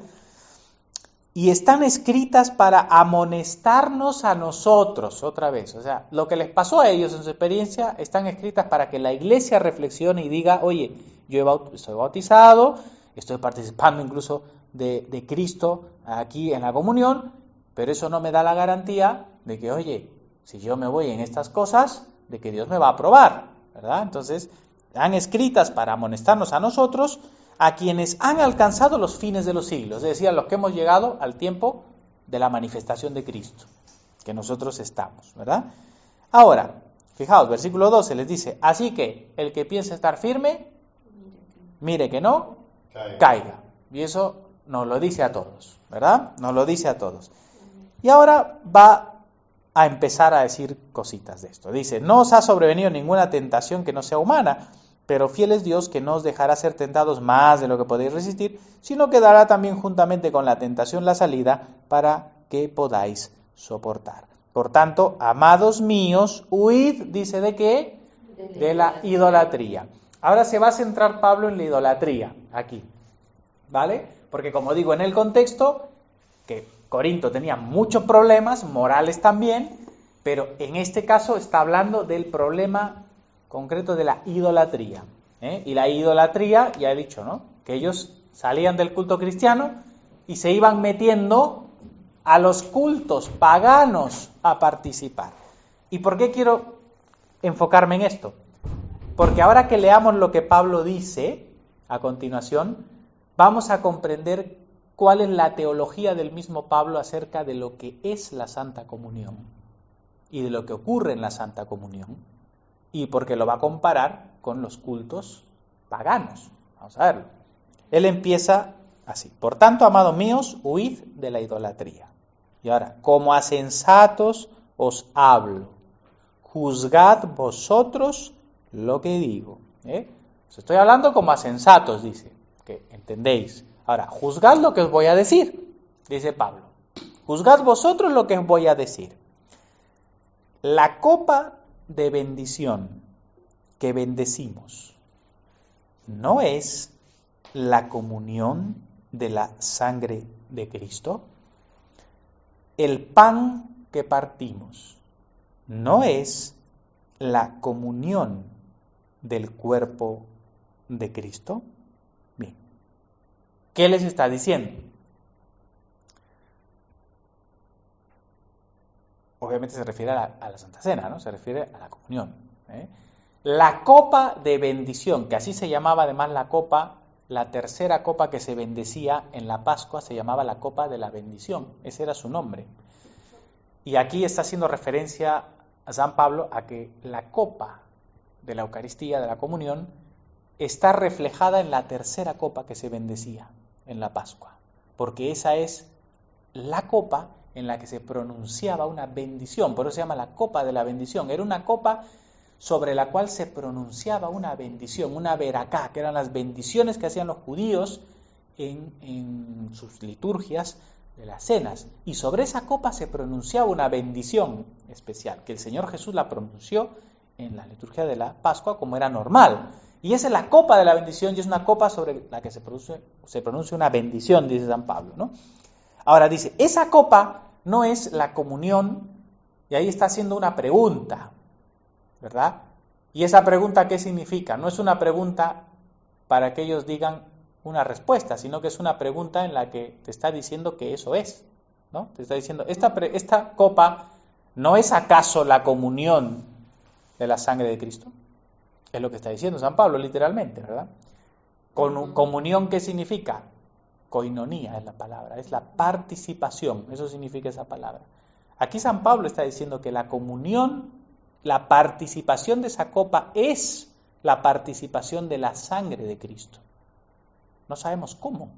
y están escritas para amonestarnos a nosotros, otra vez, o sea, lo que les pasó a ellos en su experiencia, están escritas para que la iglesia reflexione y diga, oye, yo estoy bautizado, estoy participando incluso de Cristo aquí en la comunión, pero eso no me da la garantía de que, oye, si yo me voy en estas cosas, de que Dios me va a aprobar, ¿verdad? Entonces, han escritas para amonestarnos a nosotros, a quienes han alcanzado los fines de los siglos, es decir, a los que hemos llegado al tiempo de la manifestación de Cristo, que nosotros estamos, ¿verdad? Ahora, fijaos, versículo 12 les dice, así que el que piensa estar firme, mire que no caiga. Y eso nos lo dice a todos, ¿verdad? Nos lo dice a todos. Y ahora va a empezar a decir cositas de esto. Dice, no os ha sobrevenido ninguna tentación que no sea humana, pero fiel es Dios que no os dejará ser tentados más de lo que podéis resistir, sino que dará también juntamente con la tentación la salida para que podáis soportar. Por tanto, amados míos, huid, dice, ¿de qué? De la idolatría. Ahora se va a centrar Pablo en la idolatría, aquí, ¿vale? Porque como digo, en el contexto, que Corinto tenía muchos problemas, morales también, pero en este caso está hablando del problema concreto de la idolatría. Y la idolatría, ya he dicho, ¿no? Que ellos salían del culto cristiano y se iban metiendo a los cultos paganos a participar. ¿Y por qué quiero enfocarme en esto? Porque ahora que leamos lo que Pablo dice a continuación, vamos a comprender cuál es la teología del mismo Pablo acerca de lo que es la Santa Comunión y de lo que ocurre en la Santa Comunión, y porque lo va a comparar con los cultos paganos. Vamos a verlo. Él empieza así: por tanto, amados míos, huid de la idolatría. Y ahora, como a sensatos os hablo, juzgad vosotros lo que digo. Os estoy hablando como a sensatos, dice, que entendéis. Ahora, juzgad lo que os voy a decir, dice Pablo. Juzgad vosotros lo que os voy a decir. La copa de bendición que bendecimos no es la comunión de la sangre de Cristo. El pan que partimos no es la comunión del cuerpo de Cristo. Bien, ¿qué les está diciendo? Obviamente se refiere a la Santa Cena, ¿no? Se refiere a la comunión. La copa de bendición, que así se llamaba además la copa, la tercera copa que se bendecía en la Pascua, se llamaba la copa de la bendición. Ese era su nombre. Y aquí está haciendo referencia a San Pablo a que la copa de la Eucaristía, de la comunión, está reflejada en la tercera copa que se bendecía en la Pascua. Porque esa es la copa en la que se pronunciaba una bendición, por eso se llama la copa de la bendición. Era una copa sobre la cual se pronunciaba una bendición, una veracá, que eran las bendiciones que hacían los judíos en sus liturgias de las cenas. Y sobre esa copa se pronunciaba una bendición especial, que el Señor Jesús la pronunció en la liturgia de la Pascua como era normal. Y esa es la copa de la bendición, y es una copa sobre la que se pronuncia una bendición, dice San Pablo, ¿no? Ahora dice, esa copa no es la comunión, y ahí está haciendo una pregunta, ¿verdad? Y esa pregunta, ¿qué significa? No es una pregunta para que ellos digan una respuesta, sino que es una pregunta en la que te está diciendo que eso es, ¿no? Te está diciendo, esta copa ¿no es acaso la comunión de la sangre de Cristo? Es lo que está diciendo San Pablo, literalmente, ¿verdad? Comunión, ¿qué significa? Koinonía es la palabra, es la participación, eso significa esa palabra. Aquí San Pablo está diciendo que la comunión, la participación de esa copa es la participación de la sangre de Cristo. No sabemos cómo,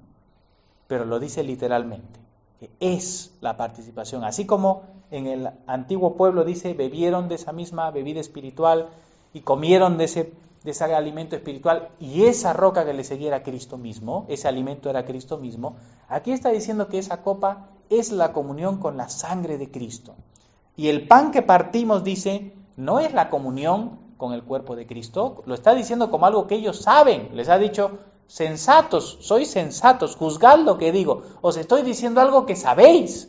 pero lo dice literalmente, que es la participación. Así como en el antiguo pueblo dice, bebieron de esa misma bebida espiritual y comieron de ese alimento espiritual, y esa roca que le seguía era Cristo mismo, ese alimento era Cristo mismo. Aquí está diciendo que esa copa es la comunión con la sangre de Cristo. Y el pan que partimos, dice, no es la comunión con el cuerpo de Cristo, lo está diciendo como algo que ellos saben. Les ha dicho, sensatos, sois sensatos, juzgad lo que digo, os estoy diciendo algo que sabéis.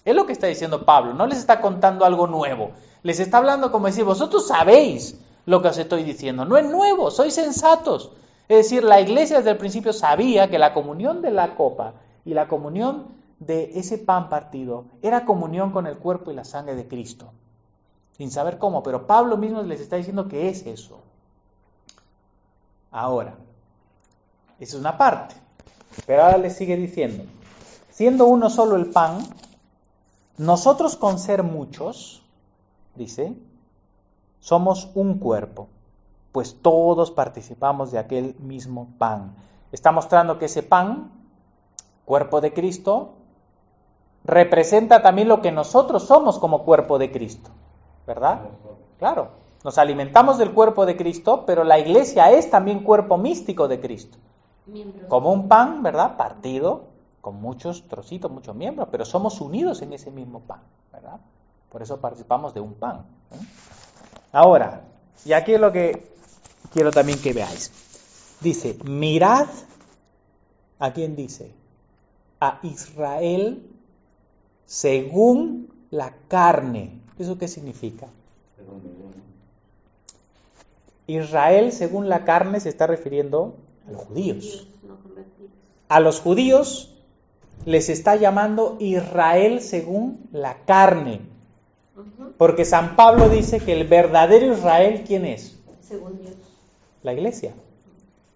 Es lo que está diciendo Pablo, no les está contando algo nuevo, les está hablando como decir, vosotros sabéis lo que os estoy diciendo, no es nuevo, sois sensatos. Es decir, la iglesia desde el principio sabía que la comunión de la copa y la comunión de ese pan partido era comunión con el cuerpo y la sangre de Cristo, sin saber cómo, pero Pablo mismo les está diciendo que es eso. Ahora, esa es una parte, pero ahora les sigue diciendo, siendo uno solo el pan, nosotros con ser muchos, dice, somos un cuerpo, pues todos participamos de aquel mismo pan. Está mostrando que ese pan, cuerpo de Cristo, representa también lo que nosotros somos como cuerpo de Cristo, ¿verdad? Claro, nos alimentamos del cuerpo de Cristo, pero la iglesia es también cuerpo místico de Cristo. Como un pan, ¿verdad? Partido, con muchos trocitos, muchos miembros, pero somos unidos en ese mismo pan, ¿verdad? Por eso participamos de un pan, ¿eh? Ahora, y aquí es lo que quiero también que veáis. Dice, mirad, ¿a quién dice? A Israel según la carne. ¿Eso qué significa? Israel según la carne se está refiriendo a los judíos. A los judíos les está llamando Israel según la carne. Porque San Pablo dice que el verdadero Israel, ¿quién es? Según Dios. La iglesia.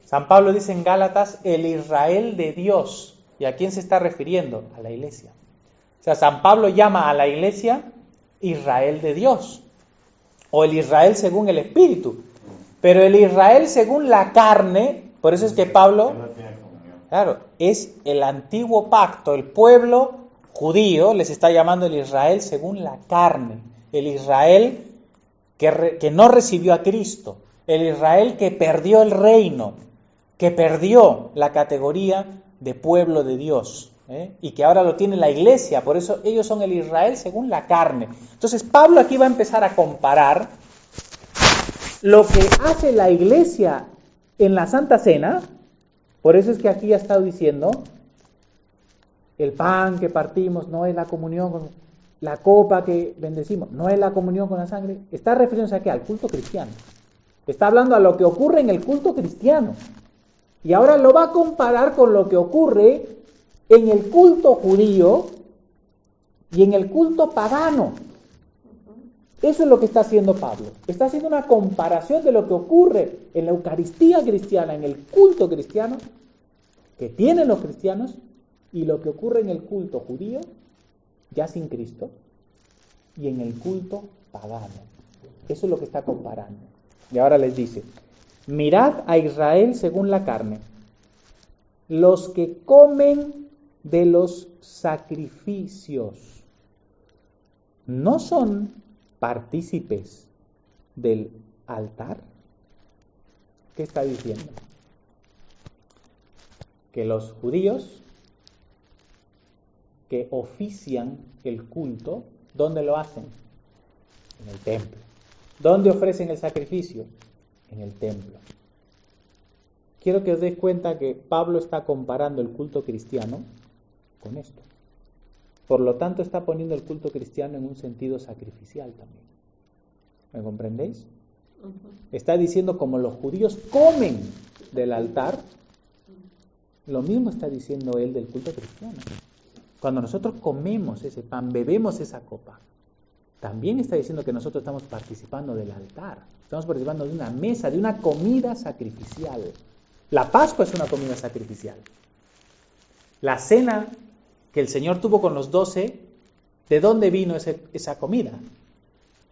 San Pablo dice en Gálatas, el Israel de Dios. ¿Y a quién se está refiriendo? A la iglesia. O sea, San Pablo llama a la iglesia Israel de Dios. O el Israel según el Espíritu. Pero el Israel según la carne, por eso es que Pablo, claro, es el antiguo pacto, el pueblo judío les está llamando el Israel según la carne, el Israel que no recibió a Cristo, el Israel que perdió el reino, que perdió la categoría de pueblo de Dios, y que ahora lo tiene la iglesia, por eso ellos son el Israel según la carne. Entonces Pablo aquí va a empezar a comparar lo que hace la iglesia en la Santa Cena, por eso es que aquí ha estado diciendo, el pan que partimos no es la comunión con la copa que bendecimos, no es la comunión con la sangre. Está refiriéndose a qué? Al culto cristiano. Está hablando a lo que ocurre en el culto cristiano. Y ahora lo va a comparar con lo que ocurre en el culto judío y en el culto pagano. Eso es lo que está haciendo Pablo. Está haciendo una comparación de lo que ocurre en la Eucaristía cristiana, en el culto cristiano, que tienen los cristianos, y lo que ocurre en el culto judío, ya sin Cristo, y en el culto pagano. Eso es lo que está comparando. Y ahora les dice, mirad a Israel según la carne, los que comen de los sacrificios, ¿no son partícipes del altar? ¿Qué está diciendo? Que los judíos que ofician el culto, ¿dónde lo hacen? En el templo. ¿Dónde ofrecen el sacrificio? En el templo. Quiero que os deis cuenta que Pablo está comparando el culto cristiano con esto. Por lo tanto, está poniendo el culto cristiano en un sentido sacrificial también. ¿Me comprendéis? Está diciendo como los judíos comen del altar, lo mismo está diciendo él del culto cristiano. Cuando nosotros comemos ese pan, bebemos esa copa, también está diciendo que nosotros estamos participando del altar. Estamos participando de una mesa, de una comida sacrificial. La Pascua es una comida sacrificial. La cena que el Señor tuvo con los 12, ¿de dónde vino esa comida?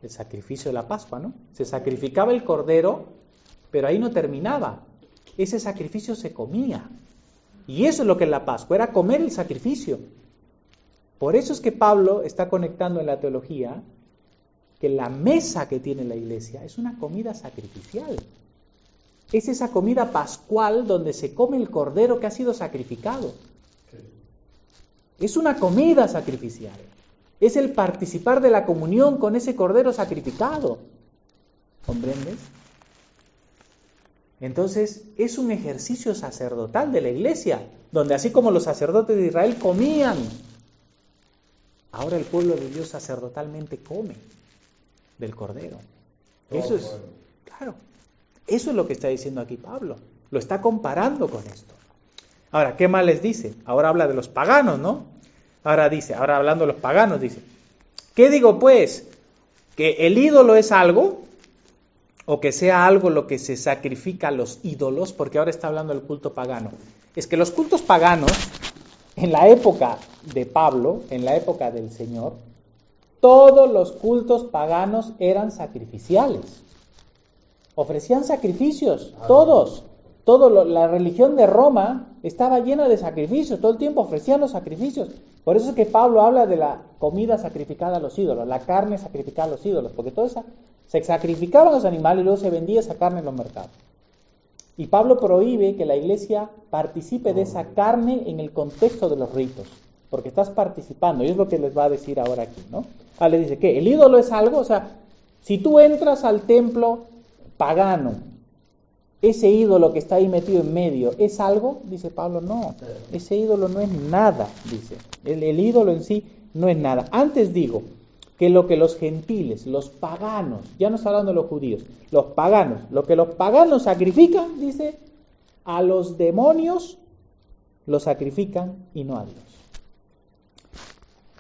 El sacrificio de la Pascua, ¿no? Se sacrificaba el cordero, pero ahí no terminaba. Ese sacrificio se comía. Y eso es lo que es la Pascua, era comer el sacrificio. Por eso es que Pablo está conectando en la teología que la mesa que tiene la iglesia es una comida sacrificial. Es esa comida pascual donde se come el cordero que ha sido sacrificado. Es una comida sacrificial. Es el participar de la comunión con ese cordero sacrificado. ¿Comprendes? Entonces, es un ejercicio sacerdotal de la iglesia, donde así como los sacerdotes de Israel comían, ahora el pueblo de Dios sacerdotalmente come del cordero. Eso es, claro, eso es lo que está diciendo aquí Pablo. Lo está comparando con esto. Ahora, ¿qué más les dice? Ahora habla de los paganos, ¿no? Ahora hablando de los paganos, dice, ¿qué digo pues? ¿Que el ídolo es algo? ¿O que sea algo lo que se sacrifica a los ídolos? Porque ahora está hablando del culto pagano. Es que los cultos paganos, en la época de Pablo, en la época del Señor, todos los cultos paganos eran sacrificiales. Ofrecían sacrificios, todos. La religión de Roma estaba llena de sacrificios, todo el tiempo ofrecían los sacrificios. Por eso es que Pablo habla de la comida sacrificada a los ídolos, la carne sacrificada a los ídolos, porque todo eso se sacrificaban los animales y luego se vendía esa carne en los mercados. Y Pablo prohíbe que la iglesia participe de esa carne en el contexto de los ritos, porque estás participando, y es lo que les va a decir ahora aquí, ¿no? Le dice que el ídolo es algo, o sea, si tú entras al templo pagano, ese ídolo que está ahí metido en medio, ¿es algo? Dice Pablo, no, ese ídolo no es nada, dice, el ídolo en sí no es nada. Antes digo que lo que los gentiles, los paganos, ya no está hablando de los judíos, los paganos, lo que los paganos sacrifican, dice, a los demonios lo sacrifican y no a Dios.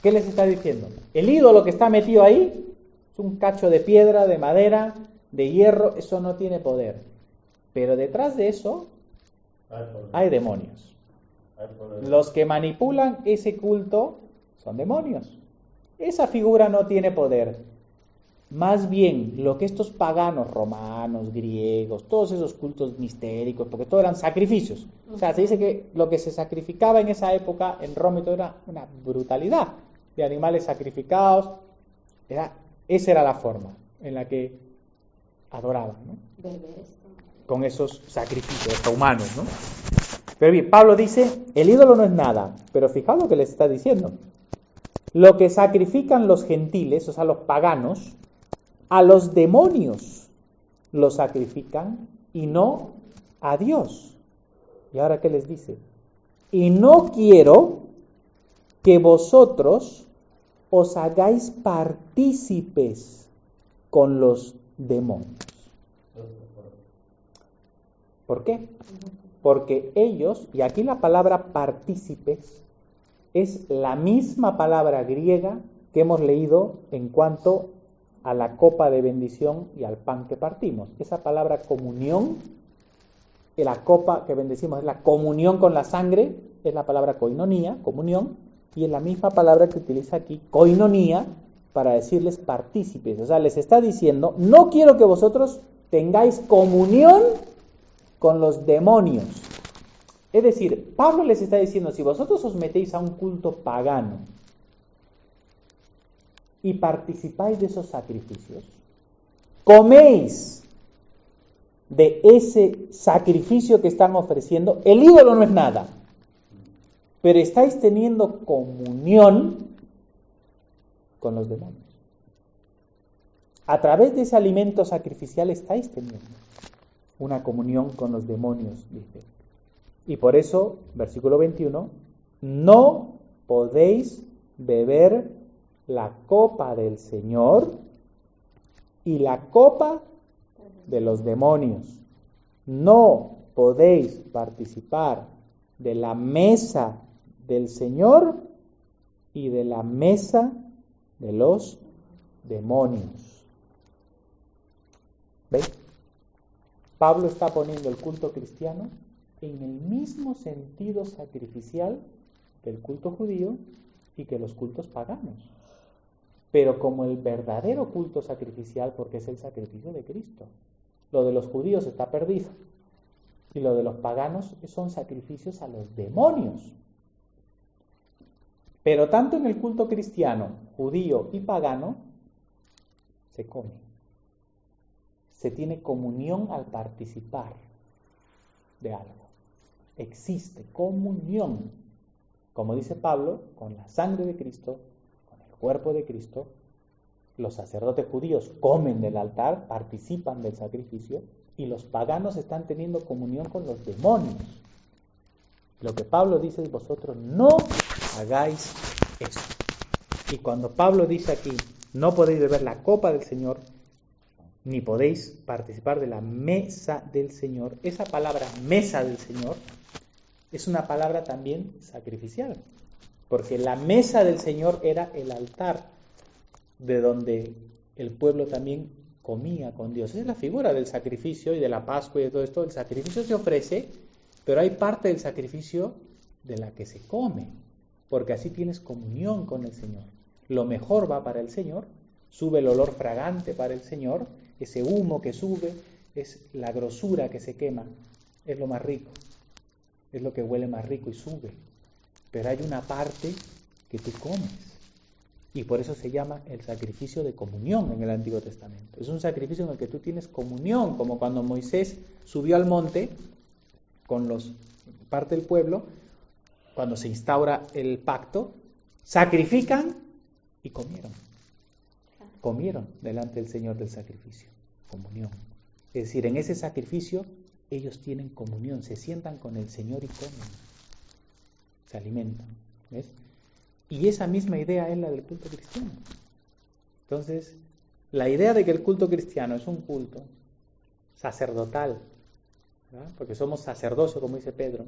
¿Qué les está diciendo? El ídolo que está metido ahí es un cacho de piedra, de madera, de hierro, eso no tiene poder. Pero detrás de eso hay demonios. Los que manipulan ese culto son demonios. Esa figura no tiene poder. Más bien, lo que estos paganos, romanos, griegos, todos esos cultos mistéricos, porque todo eran sacrificios. O sea, se dice que lo que se sacrificaba en esa época en Roma y todo era una brutalidad de animales sacrificados. Esa era la forma en la que adoraban, ¿no? Con esos sacrificios humanos, ¿no? Pero bien, Pablo dice, el ídolo no es nada, pero fijaos lo que les está diciendo. Lo que sacrifican los gentiles, o sea, los paganos, a los demonios lo sacrifican y no a Dios. ¿Y ahora qué les dice? Y no quiero que vosotros os hagáis partícipes con los demonios. ¿Por qué? Porque ellos, y aquí la palabra partícipes es la misma palabra griega que hemos leído en cuanto a la copa de bendición y al pan que partimos. Esa palabra comunión, la copa que bendecimos es la comunión con la sangre, es la palabra koinonía, comunión, y es la misma palabra que utiliza aquí, koinonía, para decirles partícipes. O sea, les está diciendo, no quiero que vosotros tengáis comunión con los demonios. Es decir, Pablo les está diciendo, si vosotros os metéis a un culto pagano y participáis de esos sacrificios, coméis de ese sacrificio que están ofreciendo, el ídolo no es nada, pero estáis teniendo comunión con los demonios. A través de ese alimento sacrificial estáis teniendo una comunión con los demonios, dice. Y por eso, versículo 21, no podéis beber la copa del Señor y la copa de los demonios. No podéis participar de la mesa del Señor y de la mesa de los demonios. ¿Veis? Pablo está poniendo el culto cristiano en el mismo sentido sacrificial que el culto judío y que los cultos paganos. Pero como el verdadero culto sacrificial, porque es el sacrificio de Cristo. Lo de los judíos está perdido. Y lo de los paganos son sacrificios a los demonios. Pero tanto en el culto cristiano, judío y pagano, se come. Se tiene comunión al participar de algo. Existe comunión, como dice Pablo, con la sangre de Cristo, con el cuerpo de Cristo. Los sacerdotes judíos comen del altar, participan del sacrificio, y los paganos están teniendo comunión con los demonios. Lo que Pablo dice es: vosotros no hagáis eso. Y cuando Pablo dice aquí: no podéis beber la copa del Señor, ni podéis participar de la mesa del Señor, esa palabra mesa del Señor es una palabra también sacrificial, porque la mesa del Señor era el altar de donde el pueblo también comía con Dios. Esa es la figura del sacrificio y de la Pascua y de todo esto. El sacrificio se ofrece, pero hay parte del sacrificio de la que se come, porque así tienes comunión con el Señor. Lo mejor va para el Señor, sube el olor fragante para el Señor, ese humo que sube es la grosura que se quema, es lo más rico, es lo que huele más rico y sube. Pero hay una parte que tú comes, y por eso se llama el sacrificio de comunión en el Antiguo Testamento. Es un sacrificio en el que tú tienes comunión, como cuando Moisés subió al monte con parte del pueblo, cuando se instaura el pacto, sacrifican y comieron. Comieron delante del Señor del sacrificio, comunión. Es decir, en ese sacrificio ellos tienen comunión, se sientan con el Señor y comen, se alimentan. ¿Ves? Y esa misma idea es la del culto cristiano. Entonces, la idea de que el culto cristiano es un culto sacerdotal, ¿verdad? Porque somos sacerdocio, como dice Pedro,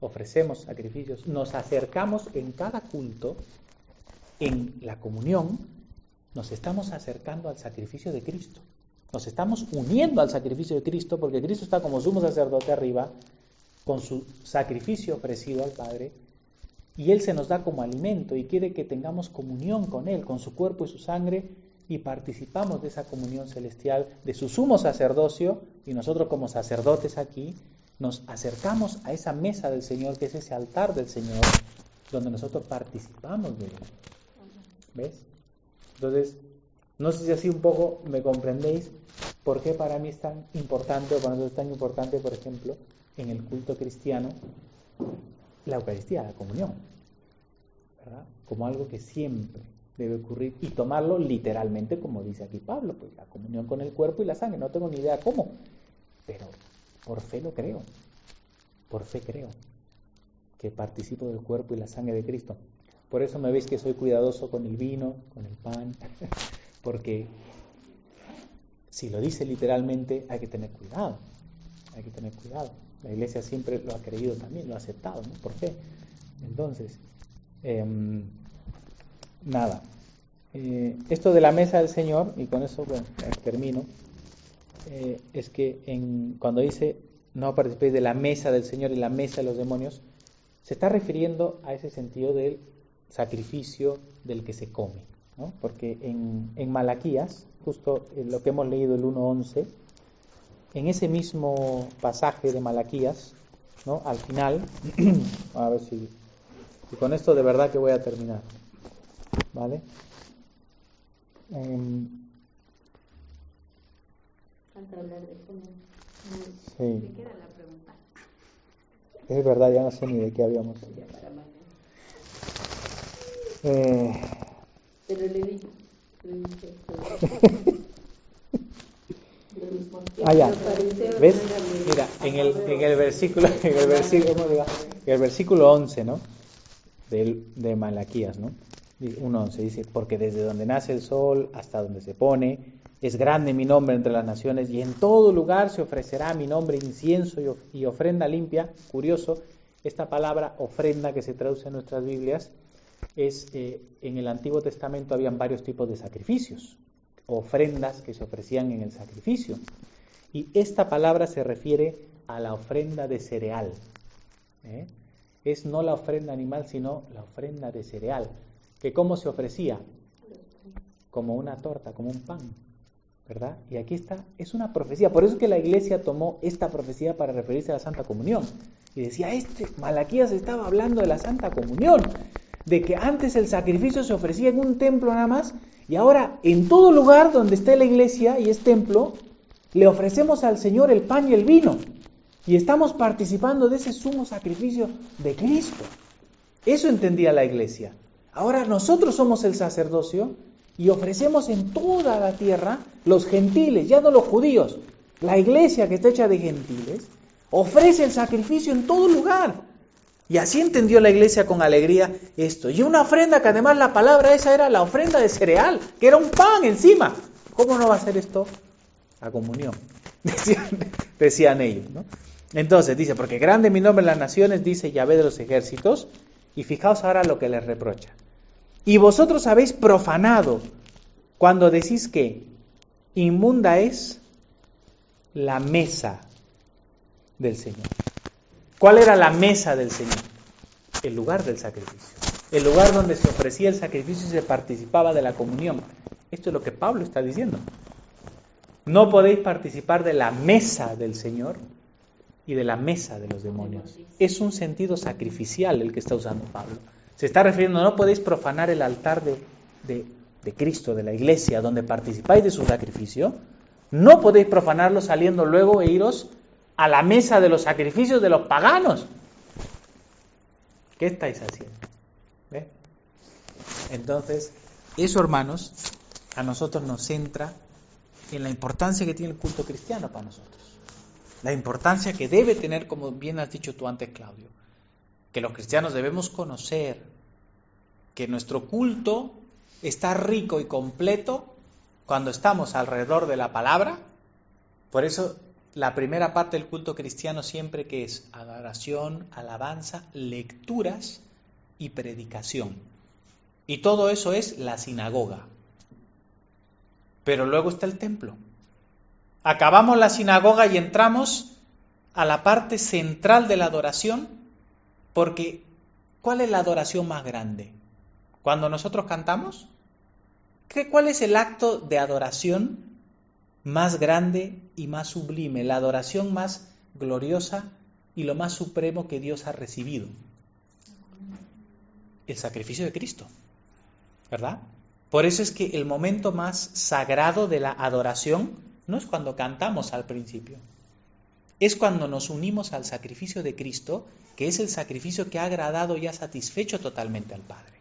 ofrecemos sacrificios, nos acercamos en cada culto, en la comunión, nos estamos acercando al sacrificio de Cristo. Nos estamos uniendo al sacrificio de Cristo, porque Cristo está como sumo sacerdote arriba, con su sacrificio ofrecido al Padre, y Él se nos da como alimento y quiere que tengamos comunión con Él, con su cuerpo y su sangre, y participamos de esa comunión celestial, de su sumo sacerdocio, y nosotros como sacerdotes aquí nos acercamos a esa mesa del Señor, que es ese altar del Señor, donde nosotros participamos de Él. ¿Ves? Entonces, no sé si así un poco me comprendéis por qué para mí es tan importante, o para nosotros es tan importante, por ejemplo, en el culto cristiano, la Eucaristía, la comunión, ¿verdad? Como algo que siempre debe ocurrir y tomarlo literalmente, como dice aquí Pablo, pues la comunión con el cuerpo y la sangre. No tengo ni idea cómo, pero por fe lo creo, por fe creo que participo del cuerpo y la sangre de Cristo. Por eso me veis que soy cuidadoso con el vino, con el pan, porque si lo dice literalmente hay que tener cuidado, hay que tener cuidado. La Iglesia siempre lo ha creído también, lo ha aceptado, ¿no? Por fe. Entonces, nada. Esto de la mesa del Señor, y con eso termino, es que cuando dice no participéis de la mesa del Señor y la mesa de los demonios, se está refiriendo a ese sentido del sacrificio del que se come, ¿no? Porque en Malaquías, justo lo que hemos leído el 1:11, en ese mismo pasaje de Malaquías, ¿no? Al final, a ver si con esto de verdad que voy a terminar, ¿vale? Sí. ¿De qué era la pregunta? Es verdad, ya no sé ni de qué habíamos. Pero le dije. Ya. ¿Ves? Mira, en el versículo 11, ¿no? De Malaquías, ¿no? 1:11 dice: porque desde donde nace el sol hasta donde se pone, es grande mi nombre entre las naciones, y en todo lugar se ofrecerá a mi nombre incienso y ofrenda limpia. Curioso, esta palabra ofrenda que se traduce en nuestras Biblias es, en el Antiguo Testamento habían varios tipos de sacrificios, ofrendas que se ofrecían en el sacrificio, y esta palabra se refiere a la ofrenda de cereal, es no la ofrenda animal, sino la ofrenda de cereal. ¿Que cómo se ofrecía? Como una torta, como un pan, ¿verdad? Y aquí está, es una profecía. Por eso es que la Iglesia tomó esta profecía para referirse a la Santa Comunión. Y decía, Malaquías estaba hablando de la Santa Comunión, de que antes el sacrificio se ofrecía en un templo nada más, y ahora en todo lugar donde esté la Iglesia y es templo, le ofrecemos al Señor el pan y el vino. Y estamos participando de ese sumo sacrificio de Cristo. Eso entendía la Iglesia. Ahora nosotros somos el sacerdocio y ofrecemos en toda la tierra, los gentiles, ya no los judíos, la Iglesia que está hecha de gentiles, ofrece el sacrificio en todo lugar. Y así entendió la Iglesia con alegría esto. Y una ofrenda que además la palabra esa era la ofrenda de cereal, que era un pan encima. ¿Cómo no va a ser esto? La comunión, decían ellos, ¿no? Entonces dice, porque grande mi nombre en las naciones, dice Yahvé de los ejércitos, y fijaos ahora lo que les reprocha. Y vosotros habéis profanado cuando decís que inmunda es la mesa del Señor. ¿Cuál era la mesa del Señor? El lugar del sacrificio. El lugar donde se ofrecía el sacrificio y se participaba de la comunión. Esto es lo que Pablo está diciendo. No podéis participar de la mesa del Señor y de la mesa de los demonios. Es un sentido sacrificial el que está usando Pablo. Se está refiriendo, no podéis profanar el altar de Cristo, de la Iglesia, donde participáis de su sacrificio. No podéis profanarlo saliendo luego e iros a la mesa de los sacrificios de los paganos. ¿Qué estáis haciendo? ¿Ve? Entonces, eso, hermanos, a nosotros nos centra en la importancia que tiene el culto cristiano para nosotros. La importancia que debe tener, como bien has dicho tú antes, Claudio, que los cristianos debemos conocer que nuestro culto está rico y completo cuando estamos alrededor de la palabra. Por eso la primera parte del culto cristiano siempre que es adoración, alabanza, lecturas y predicación. Y todo eso es la sinagoga. Pero luego está el templo. Acabamos la sinagoga y entramos a la parte central de la adoración, porque ¿cuál es la adoración más grande? Cuando nosotros cantamos, ¿cuál es el acto de adoración más grande y más sublime? La adoración más gloriosa y lo más supremo que Dios ha recibido. El sacrificio de Cristo, ¿verdad? Por eso es que el momento más sagrado de la adoración no es cuando cantamos al principio. Es cuando nos unimos al sacrificio de Cristo, que es el sacrificio que ha agradado y ha satisfecho totalmente al Padre.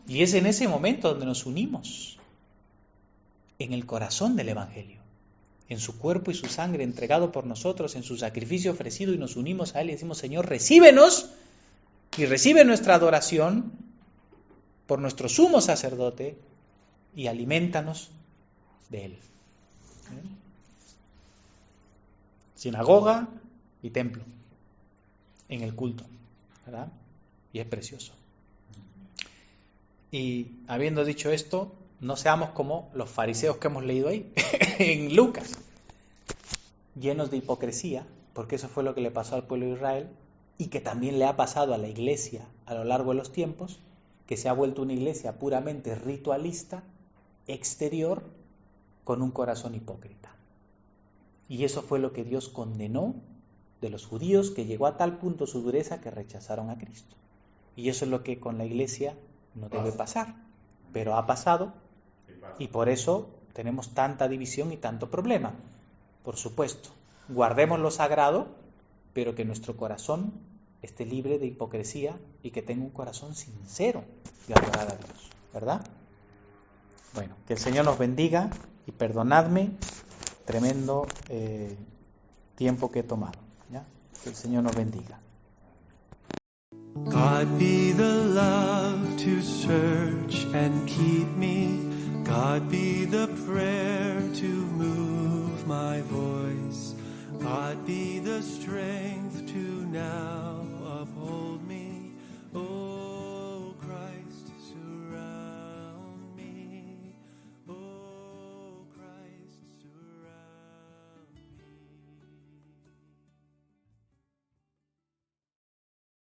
Y es en ese momento donde nos unimos en el corazón del Evangelio, en su cuerpo y su sangre entregado por nosotros, en su sacrificio ofrecido, y nos unimos a Él y decimos, Señor, recíbenos y recibe nuestra adoración por nuestro sumo sacerdote y alimentanos de Él. Sinagoga y templo en el culto, ¿verdad? Y es precioso. Y habiendo dicho esto, no seamos como los fariseos que hemos leído ahí en Lucas, llenos de hipocresía, porque eso fue lo que le pasó al pueblo de Israel y que también le ha pasado a la iglesia a lo largo de los tiempos, que se ha vuelto una iglesia puramente ritualista, exterior, con un corazón hipócrita. Y eso fue lo que Dios condenó de los judíos, que llegó a tal punto su dureza que rechazaron a Cristo. Y eso es lo que con la iglesia no debe pasar, pero ha pasado, y por eso tenemos tanta división y tanto problema. Por supuesto, guardemos lo sagrado, pero que nuestro corazón esté libre de hipocresía y que tenga un corazón sincero de adorar a Dios, ¿verdad? Bueno, que el Señor nos bendiga y perdonadme tremendo tiempo que he tomado, ¿ya? Que el Señor nos bendiga. God be the love to search and keep me. God be the prayer to move my voice. God be the strength